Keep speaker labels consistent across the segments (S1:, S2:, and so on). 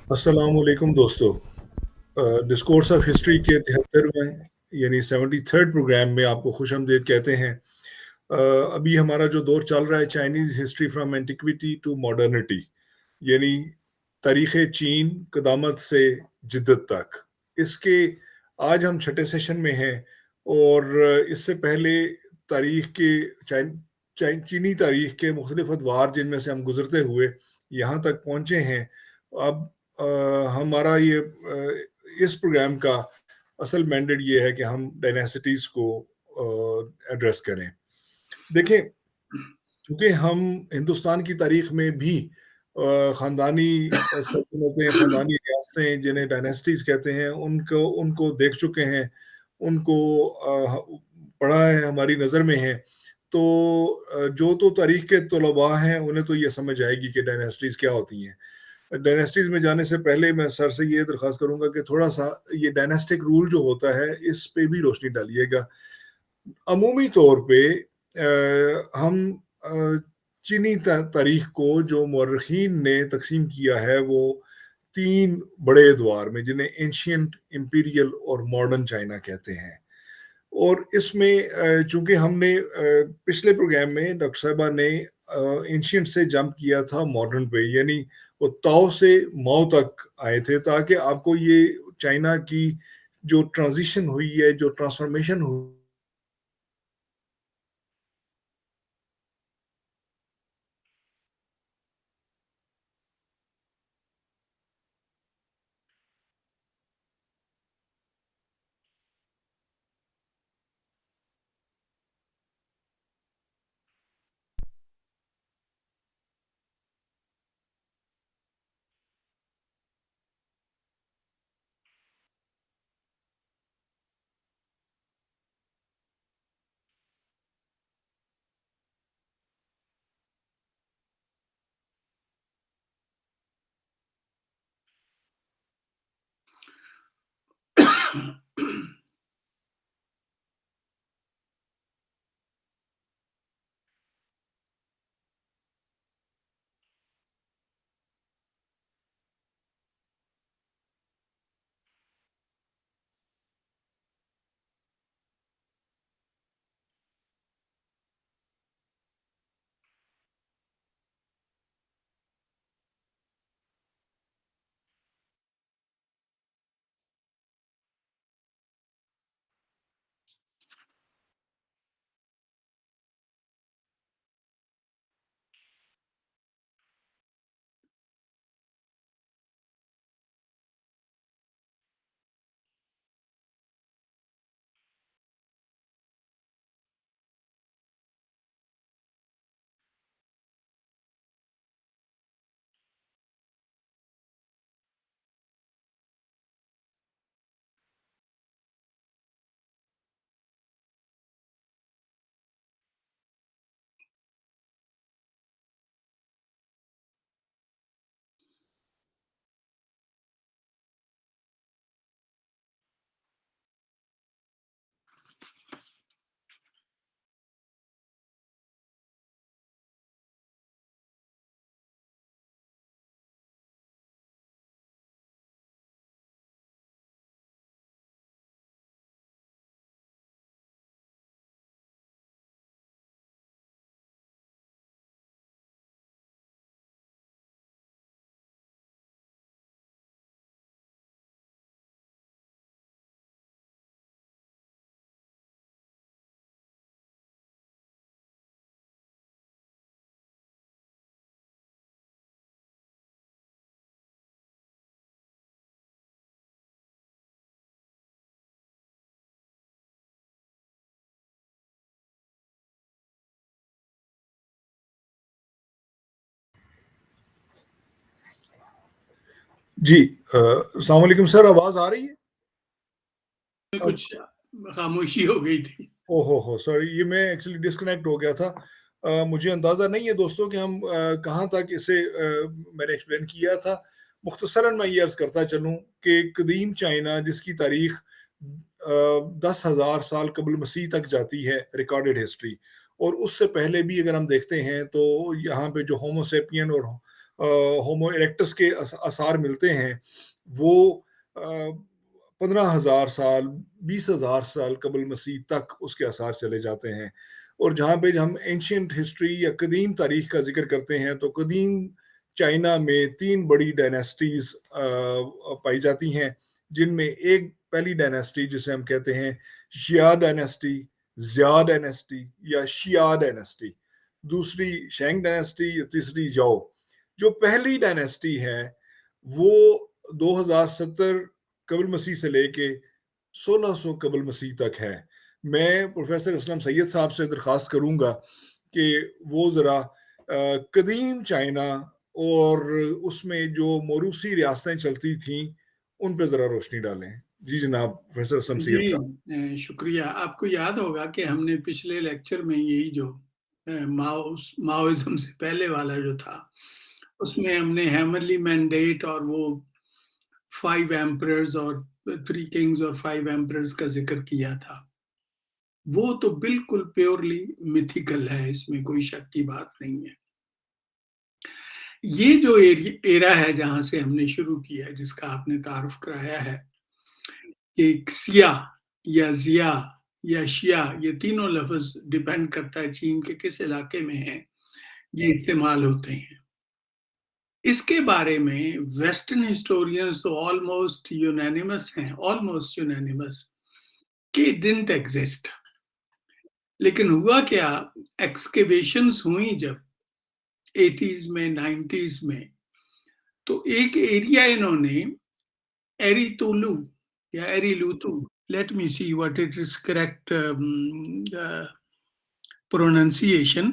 S1: अस्सलाम वालेकुम दोस्तों। डिस्कोर्स ऑफ हिस्ट्री के 73वें यानी 73rd प्रोग्राम में आपको खुशामदीद कहते हैं। अ, अभी हमारा जो दौर चल रहा है Chinese history from antiquity to modernity, यानी तारीख़ चीन क़दामत से जिद्दत तक। इसके आज हम छठे सेशन में हैं और इससे पहले तारीख़ के चाइन चाइन चीनी तारीख़ के मुख्तलिफ अदवार जिनमें से हम गुज़रते हुए यहाँ तक पहुँचे हैं। अब अ, हमारा ये इस प्रोग्राम का असल मैंडेट ये है कि हम डायनेसिटीज़ को एड्रेस करें। देखें, चूँकि हम हिंदुस्तान की तारीख में भी ख़ानदानी सल्तनतें, ख़ानदानी रियासतें जिन्हें डायनेस्टीज़ कहते हैं, उनको उनको देख चुके हैं, उनको पढ़ा है, हमारी नज़र में है। तो जो तो तारीख के तलबा हैं, उन्हें तो ये समझ आएगी कि डायनेस्टीज़ क्या होती हैं। डायनेस्टीज़ में जाने से पहले मैं सर से ये दरख्वास्त करूँगा कि थोड़ा-सा ये डायनेस्टिक रूल जो होता है, इस पे भी रोशनी डालिएगा। अमूमी तौर पे हम चीनी तारीख को जो मौरख़ीन ने तक़सीम किया है वो 3 बड़े अदवार में, जिन्हें एंशिएंट, इंपीरियल और मॉडर्न चाइना कहते हैं। और इसमें चूँकि हमने पिछले प्रोग्राम में डॉक्टर साहिबा ने एंशिएंट से जंप किया था मॉडर्न पे, यानी वो ताओ से माओ तक आए थे, ताकि आपको ये चाइना की जो ट्रांज़िशन हुई है, जो ट्रांसफ़ॉर्मेशन हुई। जी, अस्सलाम वालेकुम सर, आवाज़ आ रही है? अब
S2: कुछ खामोशी हो गई थी।
S1: ओहो हो! सॉरी, ये मैं एक्चुअली डिस्कनेक्ट हो गया था। मुझे अंदाज़ा नहीं है दोस्तों कि हम कहाँ तक इसे मैंने एक्सप्लेन किया था। मुख्तसरन मैं ये अर्ज़ करता चलूँ कि कदीम चाइना जिसकी तारीख़ 10,000 साल क़ब्ल मसीह तक जाती है रिकॉर्डेड हिस्ट्री, और उससे पहले भी अगर हम देखते हैं तो यहाँ पे जो होमो सेपियन और होमो इरेक्टस के आसार मिलते हैं, वो 15,000 साल, 20,000 साल कबल मसीह तक उसके आसार चले जाते हैं। और जहाँ पे हम एंशिएंट हिस्ट्री या कदीम तारीख का जिक्र करते हैं, तो कदीम चाइना में 3 बड़ी डायनेस्टीज़ पाई जाती हैं, जिनमें एक पहली डायनेस्टी जिसे हम कहते हैं शिया डायनेस्टी, ज़िया डायनेस्टी या शिया डायनेस्टी, दूसरी शेंग डायनेस्टी, तीसरी जाओ। जो पहली डायनेस्टी है, वो 2070 कबल मसीह से लेके 1600 कबल मसीह तक है। मैं प्रोफेसर असलम सैयद साहब से दरख्वास्त करूँगा कि वो ज़रा कदीम चाइना और उसमें जो मोरूसी रियासतें चलती थीं, उन पे ज़रा रोशनी डालें। जी जनाब, प्रोफेसर असलम सैयद साहब।
S2: जी, शुक्रिया। आपको याद होगा कि हमने पिछले लेक्चर में यही जो माओइज़्म से पहले वाला जो था, उसमें हमने हेवनली मैंडेट और वो 5 एम्परर्स और 3 किंग्स और 5 एम्परर्स का ज़िक्र किया था। वो तो बिल्कुल प्योरली मिथिकल है, इसमें कोई शक की बात नहीं है। ये जो एरा है जहाँ से हमने शुरू किया है, जिसका आपने तारुफ कराया है, कि क्सिया या ज़िया या शिया, ये तीनों लफ्ज़ डिपेंड करता है चीन के किस इलाके में हैं, ये इस्तेमाल होते हैं। इसके बारे में वेस्टर्न हिस्टोरियंस तो ऑलमोस्ट यूनानिमस हैं, ऑलमोस्ट यूनानिमस, कि इट डिडंट एग्जिस्ट। लेकिन हुआ क्या, एक्सकेवेशंस हुई जब 80s में, 90s में, तो एक एरिया इन्होंने एरीतुलु या एरीलुतु, let me see what it is correct pronunciation,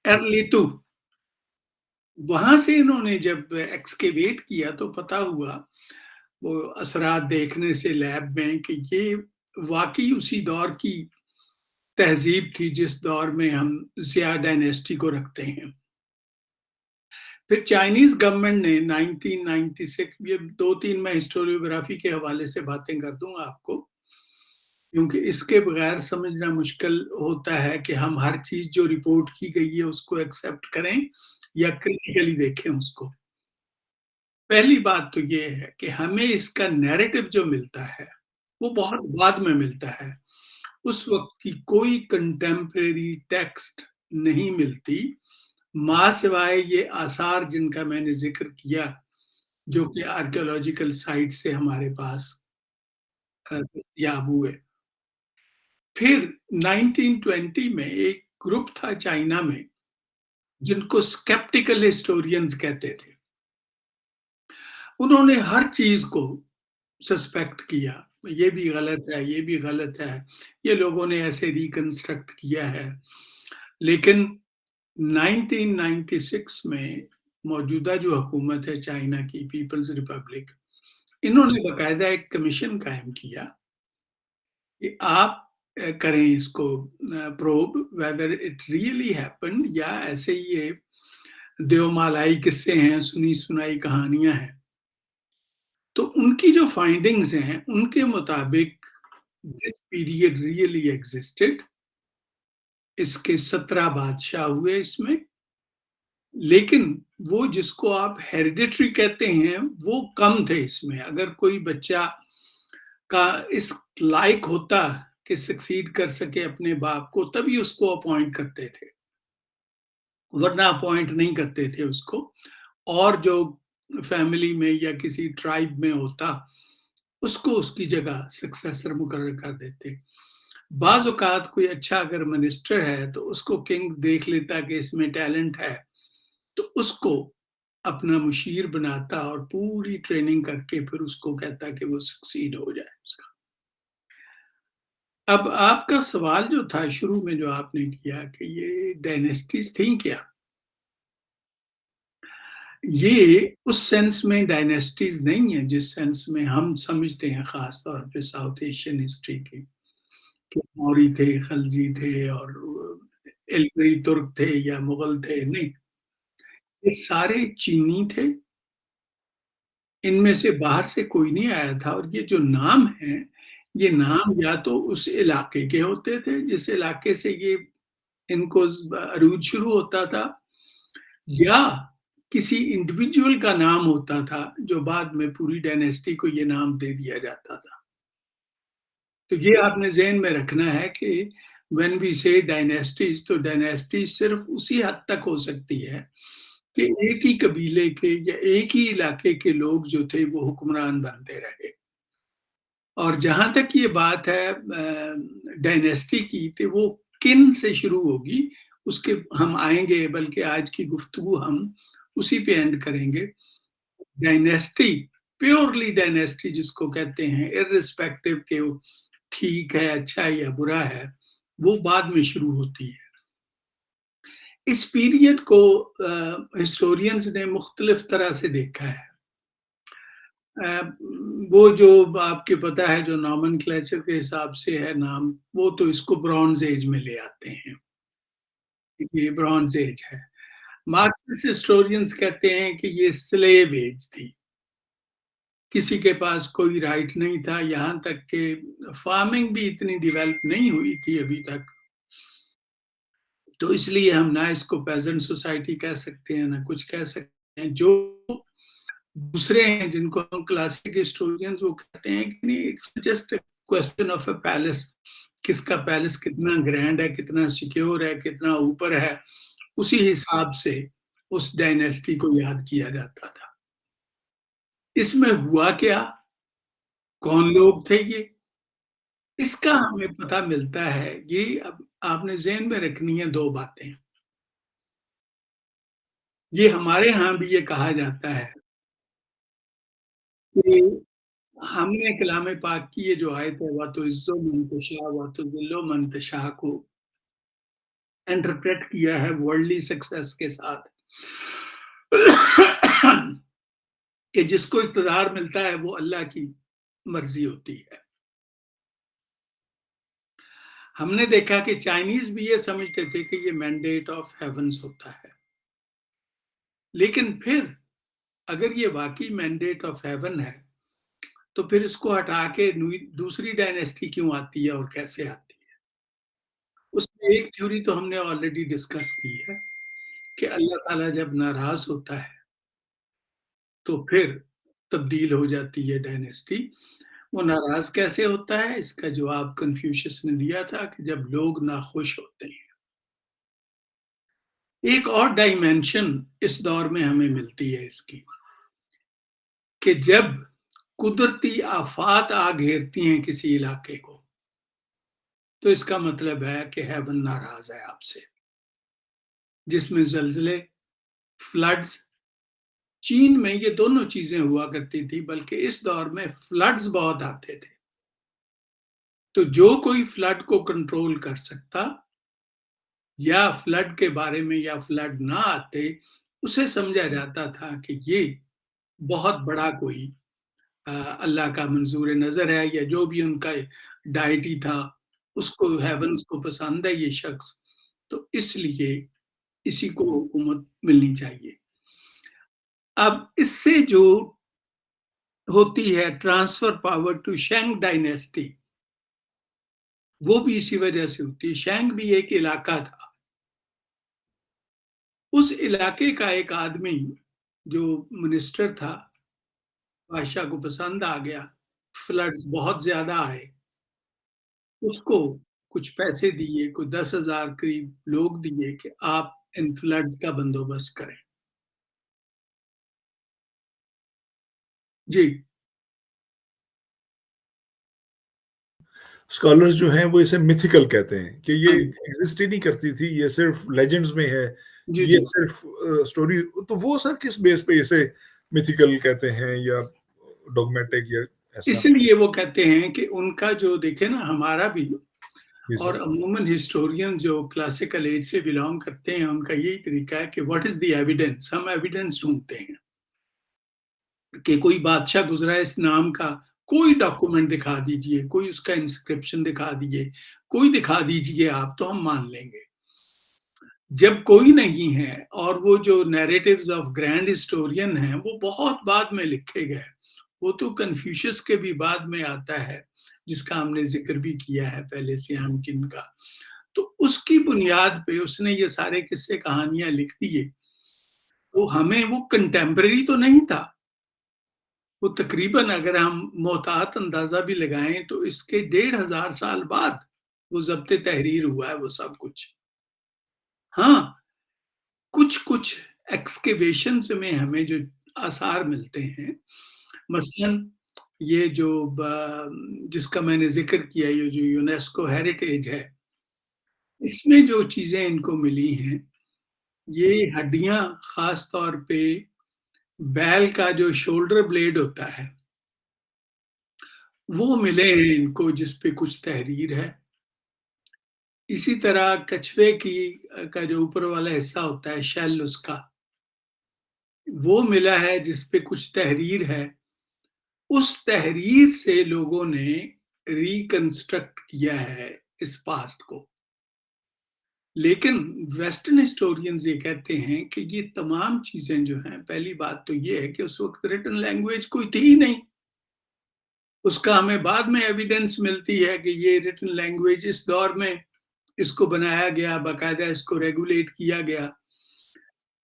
S2: एरलितु, वहां से इन्होंने जब एक्सकेवेट किया तो पता हुआ वो असरात देखने से लैब में कि ये वाकई उसी दौर की तहजीब थी जिस दौर में हम ज़िया डायनेस्टी को रखते हैं। फिर चाइनीज गवर्नमेंट ने 1996, ये 2-3 मैं हिस्टोरियोग्राफी के हवाले से बातें कर दूंगा आपको, क्योंकि इसके बगैर समझना मुश्किल होता है कि हम हर चीज जो रिपोर्ट की गई है उसको एक्सेप्ट करें या क्रिटिकली देखें उसको। पहली बात तो ये है कि हमें इसका नैरेटिव जो मिलता है वो बहुत बाद में मिलता है। उस वक्त की कोई कंटेम्परेरी टेक्स्ट नहीं मिलती, माँ सिवाय ये आसार जिनका मैंने जिक्र किया, जो कि आर्कियोलॉजिकल साइट से हमारे पास दस्तयाब हुए। फिर 1920 में एक ग्रुप था चाइना में जिनको स्केप्टिकल हिस्टोरियंस कहते थे। उन्होंने हर चीज को सस्पेक्ट किया, ये भी गलत है, ये भी गलत है, ये लोगों ने ऐसे रिकंस्ट्रक्ट किया है। लेकिन 1996 में मौजूदा जो हुकूमत है चाइना की, पीपल्स रिपब्लिक, इन्होंने बाकायदा एक कमीशन कायम किया कि आप करें इसको probe whether it really happened, या ऐसे ही ये देवमालाई किस्से हैं, सुनी सुनाई कहानियां हैं। तो उनकी जो फाइंडिंग्स हैं उनके मुताबिक दिस पीरियड रियली एग्जिस्टेड। इसके 17 बादशाह हुए इसमें, लेकिन वो जिसको आप हेरिडिटरी कहते हैं वो कम थे इसमें। अगर कोई बच्चा का इस लायक होता कि सक्सीड कर सके अपने बाप को, तभी उसको अपॉइंट करते थे, वरना अपॉइंट नहीं करते थे उसको। और जो फैमिली में या किसी ट्राइब में होता, उसको उसकी जगह सक्सेसर मुकर्रर कर देते। बाज़ औक़ात कोई अच्छा अगर मिनिस्टर है तो उसको किंग देख लेता कि इसमें टैलेंट है, तो उसको अपना मुशीर बनाता और पूरी ट्रेनिंग करके फिर उसको कहता कि वो सक्सीड हो जाए उसका। अब आपका सवाल जो था शुरू में जो आपने किया कि ये डायनेस्टीज थी क्या, ये उस सेंस में डायनेस्टीज नहीं है जिस सेंस में हम समझते हैं, खास तौर पे साउथ एशियन हिस्ट्री की, कि मौर्य थे, खलजी थे और इल्करी तुर्क थे या मुगल थे। नहीं, ये सारे चीनी थे, इनमें से बाहर से कोई नहीं आया था। और ये जो नाम है, ये नाम या तो उस इलाके के होते थे जिस इलाके से ये इनको अरूज शुरू होता था, या किसी इंडिविजुअल का नाम होता था, जो बाद में पूरी डायनेस्टी को ये नाम दे दिया जाता था। तो ये आपने ज़हन में रखना है कि व्हेन वी से डायनेस्टीज़, तो डायनेस्टी सिर्फ़ उसी हद तक हो सकती है कि एक ही कबीले के या एक ही इलाके के लोग जो थे वो हुक्मरान बनते रहे। और जहाँ तक ये बात है डायनेस्टी की, तो वो किन से शुरू होगी, उसके हम आएँगे, बल्कि आज की गुफ्तगू हम उसी पे एंड करेंगे। डायनेस्टी, प्योरली डायनेस्टी जिसको कहते हैं, इर्रिस्पेक्टिव के वो ठीक है, अच्छा है या बुरा है, वो बाद में शुरू होती है। इस पीरियड को हिस्टोरियंस ने मुख्तलिफ तरह से देखा है। अ, वो जो आपके पता है, जो नोमेनक्लेचर के हिसाब से है नाम, वो तो इसको ब्रॉन्ज़ एज में ले आते हैं, ये ब्रॉन्ज़ एज है। मार्क्सिस्ट हिस्टोरियंस कहते हैं कि ये स्लेव एज थी। किसी के पास कोई राइट नहीं था, यहाँ तक कि फार्मिंग भी इतनी डेवलप नहीं हुई थी अभी तक। तो इसलिए हम ना इसको पेजेंट सोसाइटी कह सकते हैं, ना कुछ कह सकते हैं। जो दूसरे हैं जिनको हम क्लासिक हिस्टोरियंस, वो कहते हैं कि नहीं, it's just a question of a palace. किसका पैलेस कितना ग्रैंड है, कितना सिक्योर है, कितना ऊपर है, उसी हिसाब से उस डायनेस्टी को याद किया जाता था। इसमें हुआ क्या? कौन लोग थे ये? इसका हमें पता मिलता है, ये अब आपने ज़हन में रखनी है 2 बातें। ये हमारे यहाँ भी ये कहा जाता है कि हमने कलाम पाक की ये जो आयत है, "वातुइज़्ज़ु मन तशा व तुज़िल्लु मन तशा" को इंटरप्रेट किया है वर्ल्डली सक्सेस के साथ। कि जिसको इक़्तिदार मिलता है वो अल्लाह की मर्ज़ी होती है। हमने देखा कि चाइनीज़ भी ये समझते थे कि ये मैंडेट ऑफ हेवेंस होता है। लेकिन फिर अगर ये वाक़ई मैंडेट ऑफ हेवन है, तो फिर इसको हटा के दूसरी डायनेस्टी क्यों आती है और कैसे आती है? उसमें एक थ्योरी तो हमने ऑलरेडी डिस्कस की है कि अल्लाह ताला जब नाराज़ होता है, तो फिर तब्दील हो जाती है डायनेस्टी। वो नाराज़ कैसे होता है? इसका जवाब कन्फ्यूशियस ने दिया था कि जब लोग नाखुश होते हैं। एक और डायमेंशन इस दौर में हमें मिलती है इसकी, कि जब कुदरती आफ़ात आ घेरती हैं किसी इलाके को, तो इसका मतलब है कि हेवन नाराज़ है आपसे। जिसमें ज़लज़ले, फ्लड्स, चीन में ये दोनों चीज़ें हुआ करती थी, बल्कि इस दौर में फ्लड्स बहुत आते थे। तो जो कोई फ्लड को कंट्रोल कर सकता, या फ्लड के बारे में, या फ्लड ना आते, उसे समझा जाता था कि ये बहुत बड़ा कोई अल्लाह का मंज़ूर नज़र है, या जो भी उनका डायटी था, उसको हेवन्स को पसंद है ये शख्स, तो इसलिए इसी को हुकूमत मिलनी चाहिए। अब इससे जो होती है ट्रांसफर पावर टू शेंग डायनेस्टी, वो भी इसी वजह से होती है। शेंग भी एक इलाका था। उस इलाके का एक आदमी जो मिनिस्टर था, बादशाह को पसंद आ गया, फ्लड्स बहुत ज़्यादा आए, उसको कुछ पैसे दिए, कोई 10,000 करीब लोग दिए कि आप इन फ्लड्स का बंदोबस्त करें। जी,
S1: स्कॉलर्स जो हैं वो इसे मिथिकल कहते हैं कि ये
S2: हाँ,
S1: एग्ज़िस्ट ही नहीं करती थी, ये सिर्फ़ लेजेंड्स में है,
S2: जी,
S1: ये
S2: जी।
S1: सिर्फ़ स्टोरी। तो वो सर किस बेस पे इसे मिथिकल कहते हैं या डॉगमेटिक या ऐसा?
S2: इसलिए वो कहते हैं कि उनका जो देखे ना, हमारा भी
S1: जी
S2: और
S1: सर।
S2: अमूमन हिस्टोरियन जो क्लासिकल एज से बिलॉन्ग करते हैं, उनका यही तरीका है कि व्हाट इज़ द एविडेंस, हम एविडेंस ढूँढते हैं कि कोई बादशाह गुज़रा है इस नाम का, कोई डॉक्यूमेंट दिखा दीजिए, कोई उसका इंस्क्रिप्शन दिखा दीजिए, कोई दिखा दीजिए आप, तो हम मान लेंगे। जब कोई नहीं है, और वो जो नैरेटिव्स ऑफ ग्रैंड हिस्टोरियन हैं, वो बहुत बाद में लिखे गए। वो तो कन्फ्यूशियस के भी बाद में आता है, जिसका हमने ज़िक्र भी किया है पहले, सियामकिन का। तो उसकी बुनियाद पे उसने ये सारे किस्से कहानियाँ लिख दिए। तो हमें वो कंटेम्परेरी तो नहीं था। वो तकरीबन अगर हम मोहतात अंदाज़ा भी लगाएँ तो इसके 1500 साल बाद वो ज़ब्त-ए-तहरीर हुआ है वो सब कुछ। हाँ, कुछ-कुछ एक्सकवेशंस में हमें जो आसार मिलते हैं, मसलन ये जो जिसका मैंने ज़िक्र किया, ये जो यूनेस्को हेरिटेज है, इसमें जो चीज़ें इनको मिली हैं, ये हड्डियाँ ख़ास तौर पे बैल का जो शोल्डर ब्लेड होता है, वो मिले हैं इनको जिस पे कुछ तहरीर है। इसी तरह कछुए की का जो ऊपर वाला हिस्सा होता है शेल उसका, वो मिला है जिस पे कुछ तहरीर है। उस तहरीर से लोगों ने रिकंस्ट्रक्ट किया है इस पास्ट को। लेकिन वेस्टर्न हिस्टोरियंस ये कहते हैं कि ये तमाम चीज़ें जो हैं, पहली बात तो ये है कि उस वक़्त रिटन लैंग्वेज कोई थी ही नहीं। उसका हमें बाद में एविडेंस मिलती है कि ये रिटन लैंग्वेज इस दौर में इसको बनाया गया, बाकायदा इसको रेगुलेट किया गया।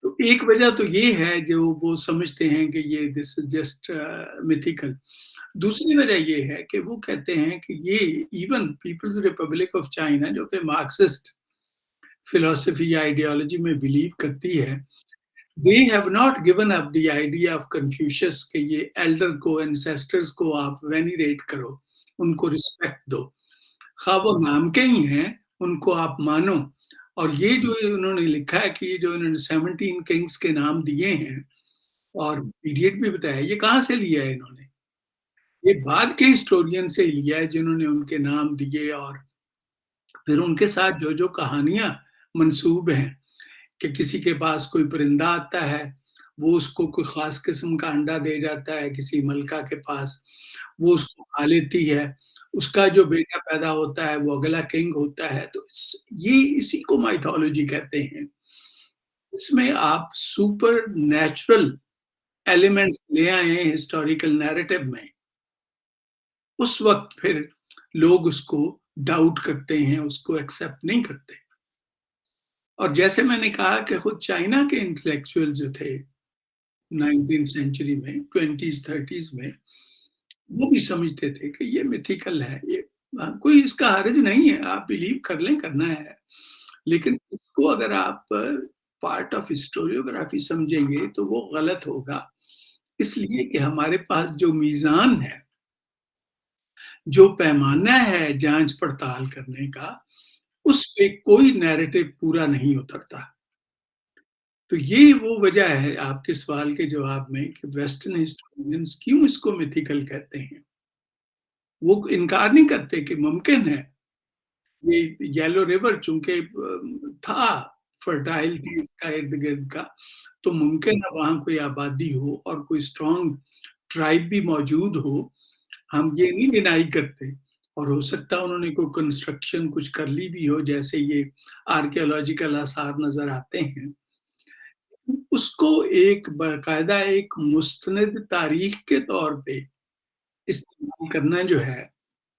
S2: तो एक वजह तो ये है जो वो समझते हैं कि ये दिस इज़ जस्ट मिथिकल। दूसरी वजह ये है कि वो कहते हैं कि ये even People's Republic of China जो कि मार्क्सिस्ट फिलॉसफी या आइडियोलॉजी में बिलीव करती है, they have not given up the idea of Confucius कि ये एल्डर को, एंसेस्टर्स को आप वेनरेट करो, उनको रिस्पेक्ट दो। खा वो नाम के ही हैं, उनको आप मानो। और ये जो उन्होंने लिखा है कि ये जो इन्होंने 17 किंग्स के नाम दिए हैं और पीरियड भी बताया, ये कहाँ से लिया है इन्होंने? ये बाद के हिस्टोरियन से लिया है जिन्होंने उनके नाम दिए और फिर उनके साथ जो-जो कहानियाँ मंसूब हैं कि किसी के पास कोई परिंदा आता है, वो उसको कोई ख़ास किस्म का अंडा दे जाता है किसी मलका के पास, वो उसको खा लेती है, उसका जो बेटा पैदा होता है वो अगला किंग होता है, तो ये इसी को माइथोलॉजी कहते हैं। इसमें आप सुपरनैचुरल एलिमेंट्स ले आए हैं हिस्टोरिकल नैरेटिव में, उस वक़्त फिर लोग उसको डाउट करते हैं, उसको एक्सेप्ट नहीं करते। और जैसे मैंने कहा कि खुद चाइना के इंटेलेक्चुअल जो थे 19th सेंचुरी में, 20s 30s में, वो भी समझते थे कि ये मिथिकल है, ये कोई इसका हर्ज नहीं है, आप बिलीव कर लें, करना है। लेकिन इसको अगर आप पार्ट ऑफ हिस्टोरियोग्राफी समझेंगे तो वो गलत होगा। इसलिए कि हमारे पास जो मीज़ान है, जो पैमाना है जाँच-पड़ताल करने का, उस पे कोई नैरेटिव पूरा नहीं उतरता। तो ये वो वजह है आपके सवाल के जवाब में कि वेस्टर्न हिस्टोरियंस क्यों इसको मिथिकल कहते हैं। वो इनकार नहीं करते कि मुमकिन है, ये येलो रिवर चूँकि था, फर्टाइल थी इसका इर्द-गिर्द का, तो मुमकिन है वहाँ कोई आबादी हो और कोई स्ट्रॉन्ग ट्राइब भी मौजूद हो, हम ये नहीं डिनाई करते। और हो सकता है उन्होंने कोई कंस्ट्रक्शन कुछ कर ली भी हो, जैसे ये आर्कियोलॉजिकल आसार नज़र आते हैं। उसको एक बाकायदा एक मुस्तनद तारीख के तौर पे इस्तेमाल करना जो है,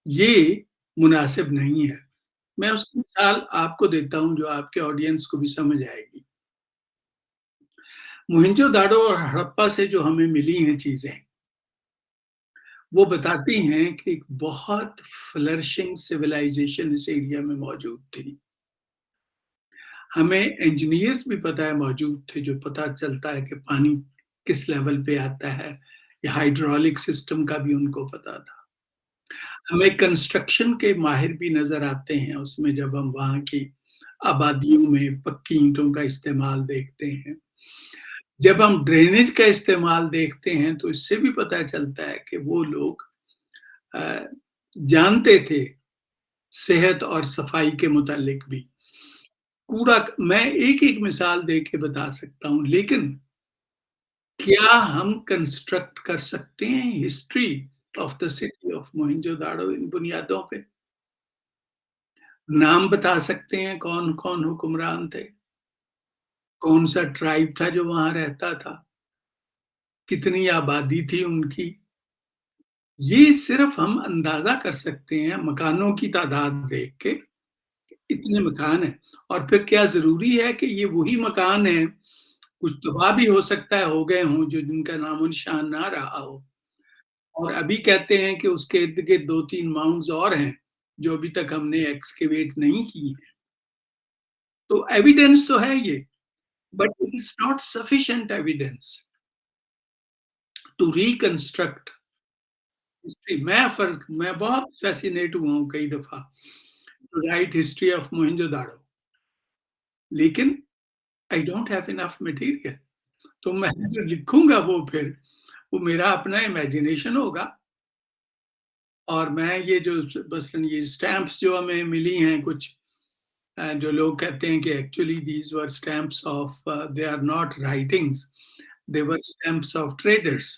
S2: ये मुनासिब नहीं है। मैं उसकी मिसाल आपको देता हूँ जो आपके ऑडियंस को भी समझ आएगी। मोहनजोदाड़ो और हड़प्पा से जो हमें मिली हैं चीज़ें, वो बताती हैं कि एक बहुत फ्लरिशिंग सिविलाइज़ेशन इस एरिया में मौजूद थी। हमें इंजीनियर्स भी पता है मौजूद थे, जो पता चलता है कि पानी किस लेवल पे आता है, या हाइड्रोलिक सिस्टम का भी उनको पता था। हमें कंस्ट्रक्शन के माहिर भी नज़र आते हैं उसमें जब हम वहाँ की आबादियों में पक्की ईंटों का इस्तेमाल देखते हैं। जब हम ड्रेनेज का इस्तेमाल देखते हैं तो इससे भी पता चलता है कि वो लोग अ, जानते थे सेहत और सफाई के मुतालिक भी। कूड़ा मैं एक-एक मिसाल दे के बता सकता हूँ, लेकिन क्या हम कंस्ट्रक्ट कर सकते हैं history of the city of Mohenjodaro इन बुनियादों पे? नाम बता सकते हैं कौन-कौन हुक्मरान थे? कौन-सा ट्राइब था जो वहाँ रहता था? कितनी आबादी थी उनकी? ये सिर्फ़ हम अंदाज़ा कर सकते हैं मकानों की तादाद देख के, इतने मकान हैं। और फिर क्या ज़रूरी है कि ये वही मकान हैं कुछ तबाह भी हो सकता है, हो गए हों, जो जिनका नामो-निशान ना रहा हो। और अभी कहते हैं कि उसके इर्द-गिर्द 2-3 माउंट्स और हैं, जो अभी तक हमने एक्सकैवेट नहीं की हैं। तो एविडेंस तो है ये, but it is not sufficient evidence to reconstruct history. मैं बहुत फ़ैसिनेट हुआ हूँ कई दफ़ा to write history of Mohenjodaro, लेकिन I don't have enough material. तो मैं जो लिखूँगा वो फिर, वो मेरा अपना इमेजिनेशन होगा। और मैं ये जो मसलन ये स्टैम्प्स जो हमें मिली हैं कुछ, जो लोग कहते हैं कि actually these were stamps of, they are not writings, they were stamps of traders.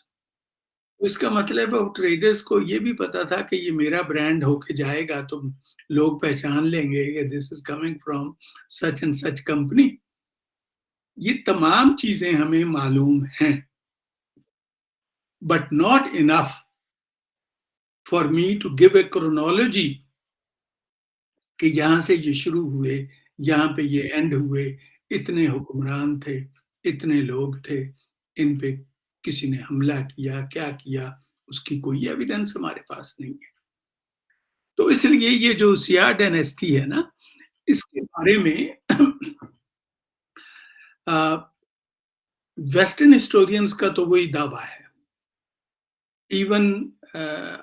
S2: तो इसका मतलब है वो ट्रेडर्स को ये भी पता था कि ये मेरा ब्रांड होके जाएगा तो लोग पहचान लेंगे कि this is coming from such and such company. ये तमाम चीज़ें हमें मालूम हैं, but not enough for me to give a chronology कि यहाँ से ये शुरू हुए, यहाँ पे ये एंड हुए, इतने हुक्मरान थे, इतने लोग थे, इन पे किसी ने हमला किया, क्या किया, उसकी कोई एविडेंस हमारे पास नहीं है। तो इसलिए ये जो सिया डायनेस्टी है ना, इसके बारे में अ, वेस्टर्न हिस्टोरियंस का तो वही दावा है। इवन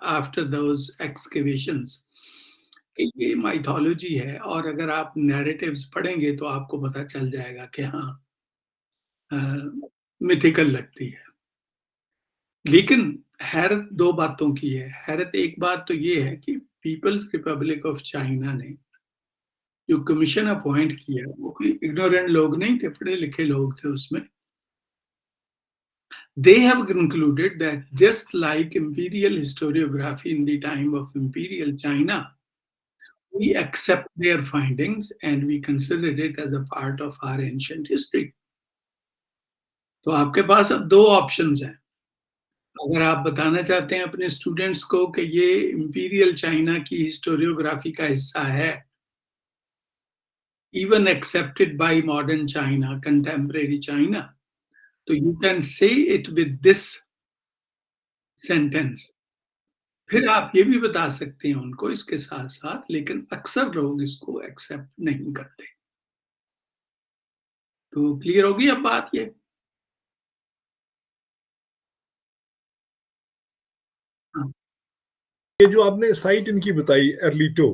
S2: आफ्टर दोज़ एक्सकैवेशंस, ये माइथोलॉजी है। और अगर आप नैरेटिव्स पढ़ेंगे तो आपको पता चल जाएगा कि हाँ, मिथिकल लगती है। लेकिन हैरत 2 बातों की है। हैरत एक बात तो ये है कि पीपल्स रिपब्लिक ऑफ चाइना ने जो कमीशन अपॉइंट किया, वो कोई इग्नोरेंट लोग नहीं थे, पढ़े-लिखे लोग थे उसमें। They have concluded that just like imperial historiography in the time of imperial China, we accept their findings and we consider it as a part of our ancient history. तो आपके पास अब 2 ऑप्शंस हैं। अगर आप बताना चाहते हैं अपने स्टूडेंट्स को कि ये इंपीरियल चाइना की हिस्टोरियोग्राफी का हिस्सा है, even accepted by modern China, contemporary China, तो you can say it with this sentence. फिर आप ये भी बता सकते हैं उनको इसके साथ-साथ, लेकिन अक्सर लोग इसको एक्सेप्ट नहीं करते। तो क्लियर होगी अब बात ये? हाँ,
S1: ये जो आपने साइट इनकी बताई अर्लीटो,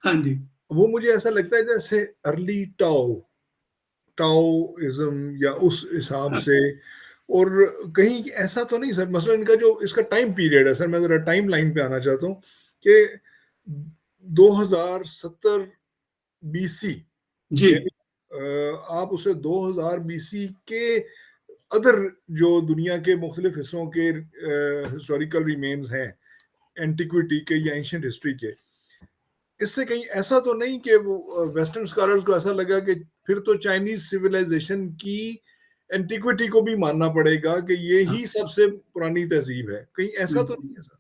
S2: हाँ जी।
S1: वो मुझे ऐसा लगता है जैसे अर्ली टाओ, टाओइज़्म या उस हिसाब
S2: हाँ,
S1: से। और कहीं ऐसा तो नहीं सर, मसलन इनका जो इसका टाइम पीरियड है सर, मैं ज़रा टाइम लाइन पे आना चाहता हूँ कि 2070 बीसी,
S2: जी,
S1: यानी आप उसे 2000 बीसी के अदर जो दुनिया के मुख्तलिफ हिस्सों के हिस्टोरिकल रिमेन्स हैं, एंटिक्विटी के या एंशिएंट हिस्ट्री के, इससे कहीं ऐसा तो नहीं कि वो वेस्टर्न स्कॉलर्स को ऐसा लगा कि फिर तो चाइनीज सिविलाइजेशन की एंटिक्विटी को भी मानना पड़ेगा कि ये
S2: हाँ,
S1: ही सबसे पुरानी तहजीब है, कहीं ऐसा तो
S2: बिल्कुल।
S1: नहीं है sir?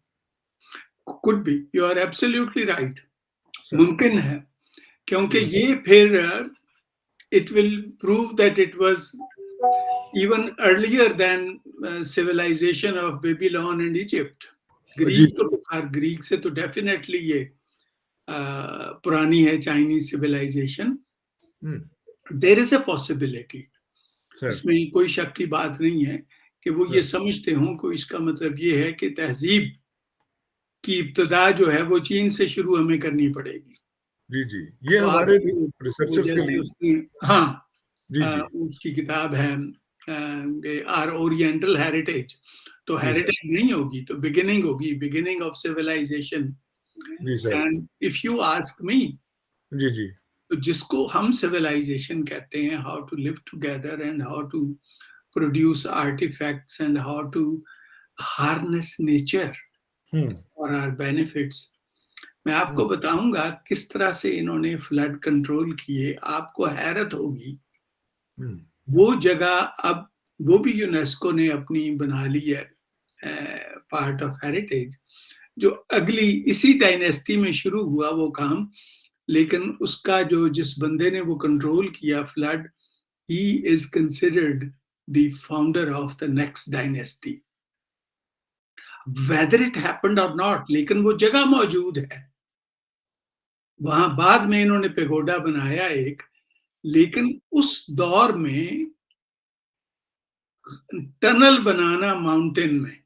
S2: Could be, you are absolutely right.
S1: Sir
S2: मुमकिन है, क्योंकि
S1: जी
S2: ये फिर it will prove that it was even earlier than civilisation of Babylon and Egypt.
S1: जी
S2: ग्रीक तो खैर, ग्रीक से तो डेफिनिटली ये पुरानी है Chinese civilisation.
S1: Hmm,
S2: there is a possibility,
S1: sir
S2: इसमें कोई शक की बात नहीं है कि वो ये
S1: सर
S2: समझते हों कि इसका मतलब ये है कि तहज़ीब की इब्तिदा जो है वो चीन से शुरू हमें करनी पड़ेगी।
S1: जी जी, ये
S2: तो आप
S1: हमारे
S2: वो
S1: रिसर्चर्स के
S2: जैसे
S1: लिए।
S2: उसकी, हाँ,
S1: जी जी
S2: उसकी किताब है आर ओरिएंटल हेरिटेज। तो
S1: जी सर,
S2: हेरिटेज नहीं होगी तो बिगिनिंग होगी, बिगिनिंग ऑफ सिविलाइजेशन।
S1: जी sir,
S2: and if you ask me,
S1: जी जी,
S2: तो जिसको हम सिविलाइजेशन कहते हैं, how to live together and how to produce artefacts and how to harness nature
S1: hmm
S2: for our benefits. मैं
S1: हम्म
S2: आपको बताऊंगा किस तरह से इन्होंने फ्लड कंट्रोल किए, आपको हैरत होगी।
S1: हम्म
S2: वो जगह अब वो भी यूनेस्को ने अपनी बना ली है पार्ट ऑफ हेरिटेज, जो अगली इसी डायनेस्टी में शुरू हुआ वो काम। लेकिन उसका जो जिस बंदे ने वो कंट्रोल किया flood, he is considered the founder of the next dynasty. Whether it happened or not, लेकिन वो जगह मौजूद है। वहां बाद में इन्होंने पेगोडा बनाया एक, लेकिन उस दौर में टनल बनाना माउंटेन में,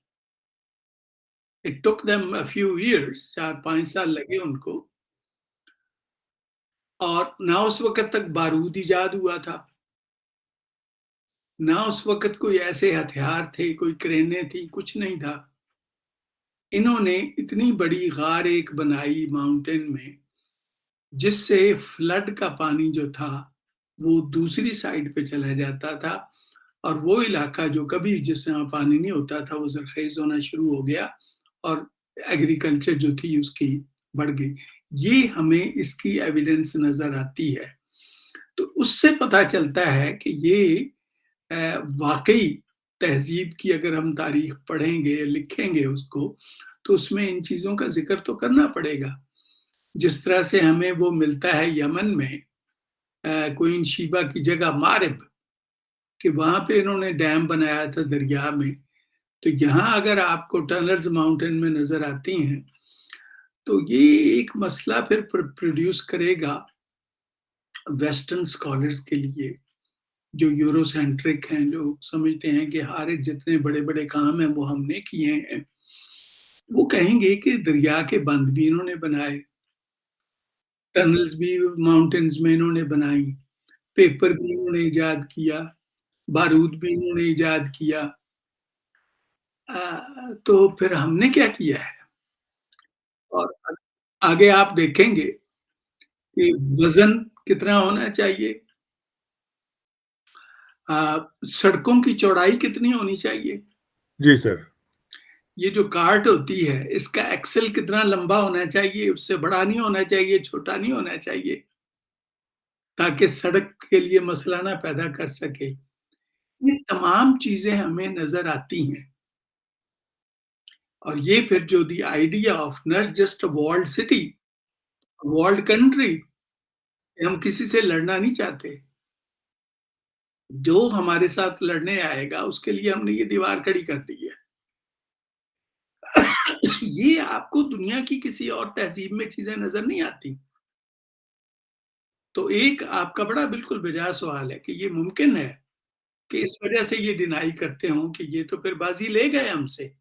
S2: it took them a few years, 4-5 साल लगे उनको, और ना उस वक्त तक बारूद इजाद हुआ था, ना उस वक्त कोई ऐसे हथियार थे, कोई क्रेनें थी, कुछ नहीं था। इन्होंने इतनी बड़ी गार एक बनाई माउंटेन में, जिससे फ्लड का पानी जो था वो दूसरी साइड पे चला जाता था, और वो इलाका जो कभी जिसमें पानी नहीं होता था वो जरखेज होना शुरू हो गया, और एग्रीकल्चर जो थी उसकी बढ़ गई। ये हमें इसकी एविडेंस नजर आती है। तो उससे पता चलता है कि ये वाकई तहजीब की अगर हम तारीख पढ़ेंगे, लिखेंगे उसको, तो उसमें इन चीजों का जिक्र तो करना पड़ेगा। जिस तरह से हमें वो मिलता है यमन में क्वीन शीबा की जगह मारिब, कि वहां पे इन्होंने डैम बनाया था दरिया में। तो यहाँ अगर आपको टनल्स माउंटेन में नजर आती हैं, तो ये एक मसला फिर प्रोड्यूस करेगा वेस्टर्न स्कॉलर्स के लिए, जो यूरोसेंट्रिक हैं, जो समझते हैं कि हर जितने बड़े बड़े काम हैं वो हमने किए हैं। वो कहेंगे कि दरिया के बंद भी इन्होंने बनाए, टनल्स भी माउंटेन्स में इन्होंने बनाई, पेपर भी इन्होंने इजाद किया, बारूद भी इन्होंने इजाद किया। तो फिर हमने क्या किया है? और आगे आप देखेंगे कि वजन कितना होना चाहिए, सड़कों की चौड़ाई कितनी होनी चाहिए,
S1: जी सर।
S2: ये जो कार्ट होती है इसका एक्सेल कितना लंबा होना चाहिए, उससे बड़ा नहीं होना चाहिए, छोटा नहीं होना चाहिए, ताकि सड़क के लिए मसला ना पैदा कर सके। ये तमाम चीजें हमें नजर आती हैं, और ये फिर जो the idea of not just a walled city, walled country, हम किसी से लड़ना नहीं चाहते। जो हमारे साथ लड़ने आएगा उसके लिए हमने ये दीवार खड़ी कर दी है। ये आपको दुनिया की किसी और तहजीब में चीजें नजर नहीं आती। तो एक आपका बड़ा बिल्कुल बेजा सवाल है कि ये मुमकिन है कि इस वजह से ये डिनाई करते हों कि ये तो फिर बाजी ले गए हमसे।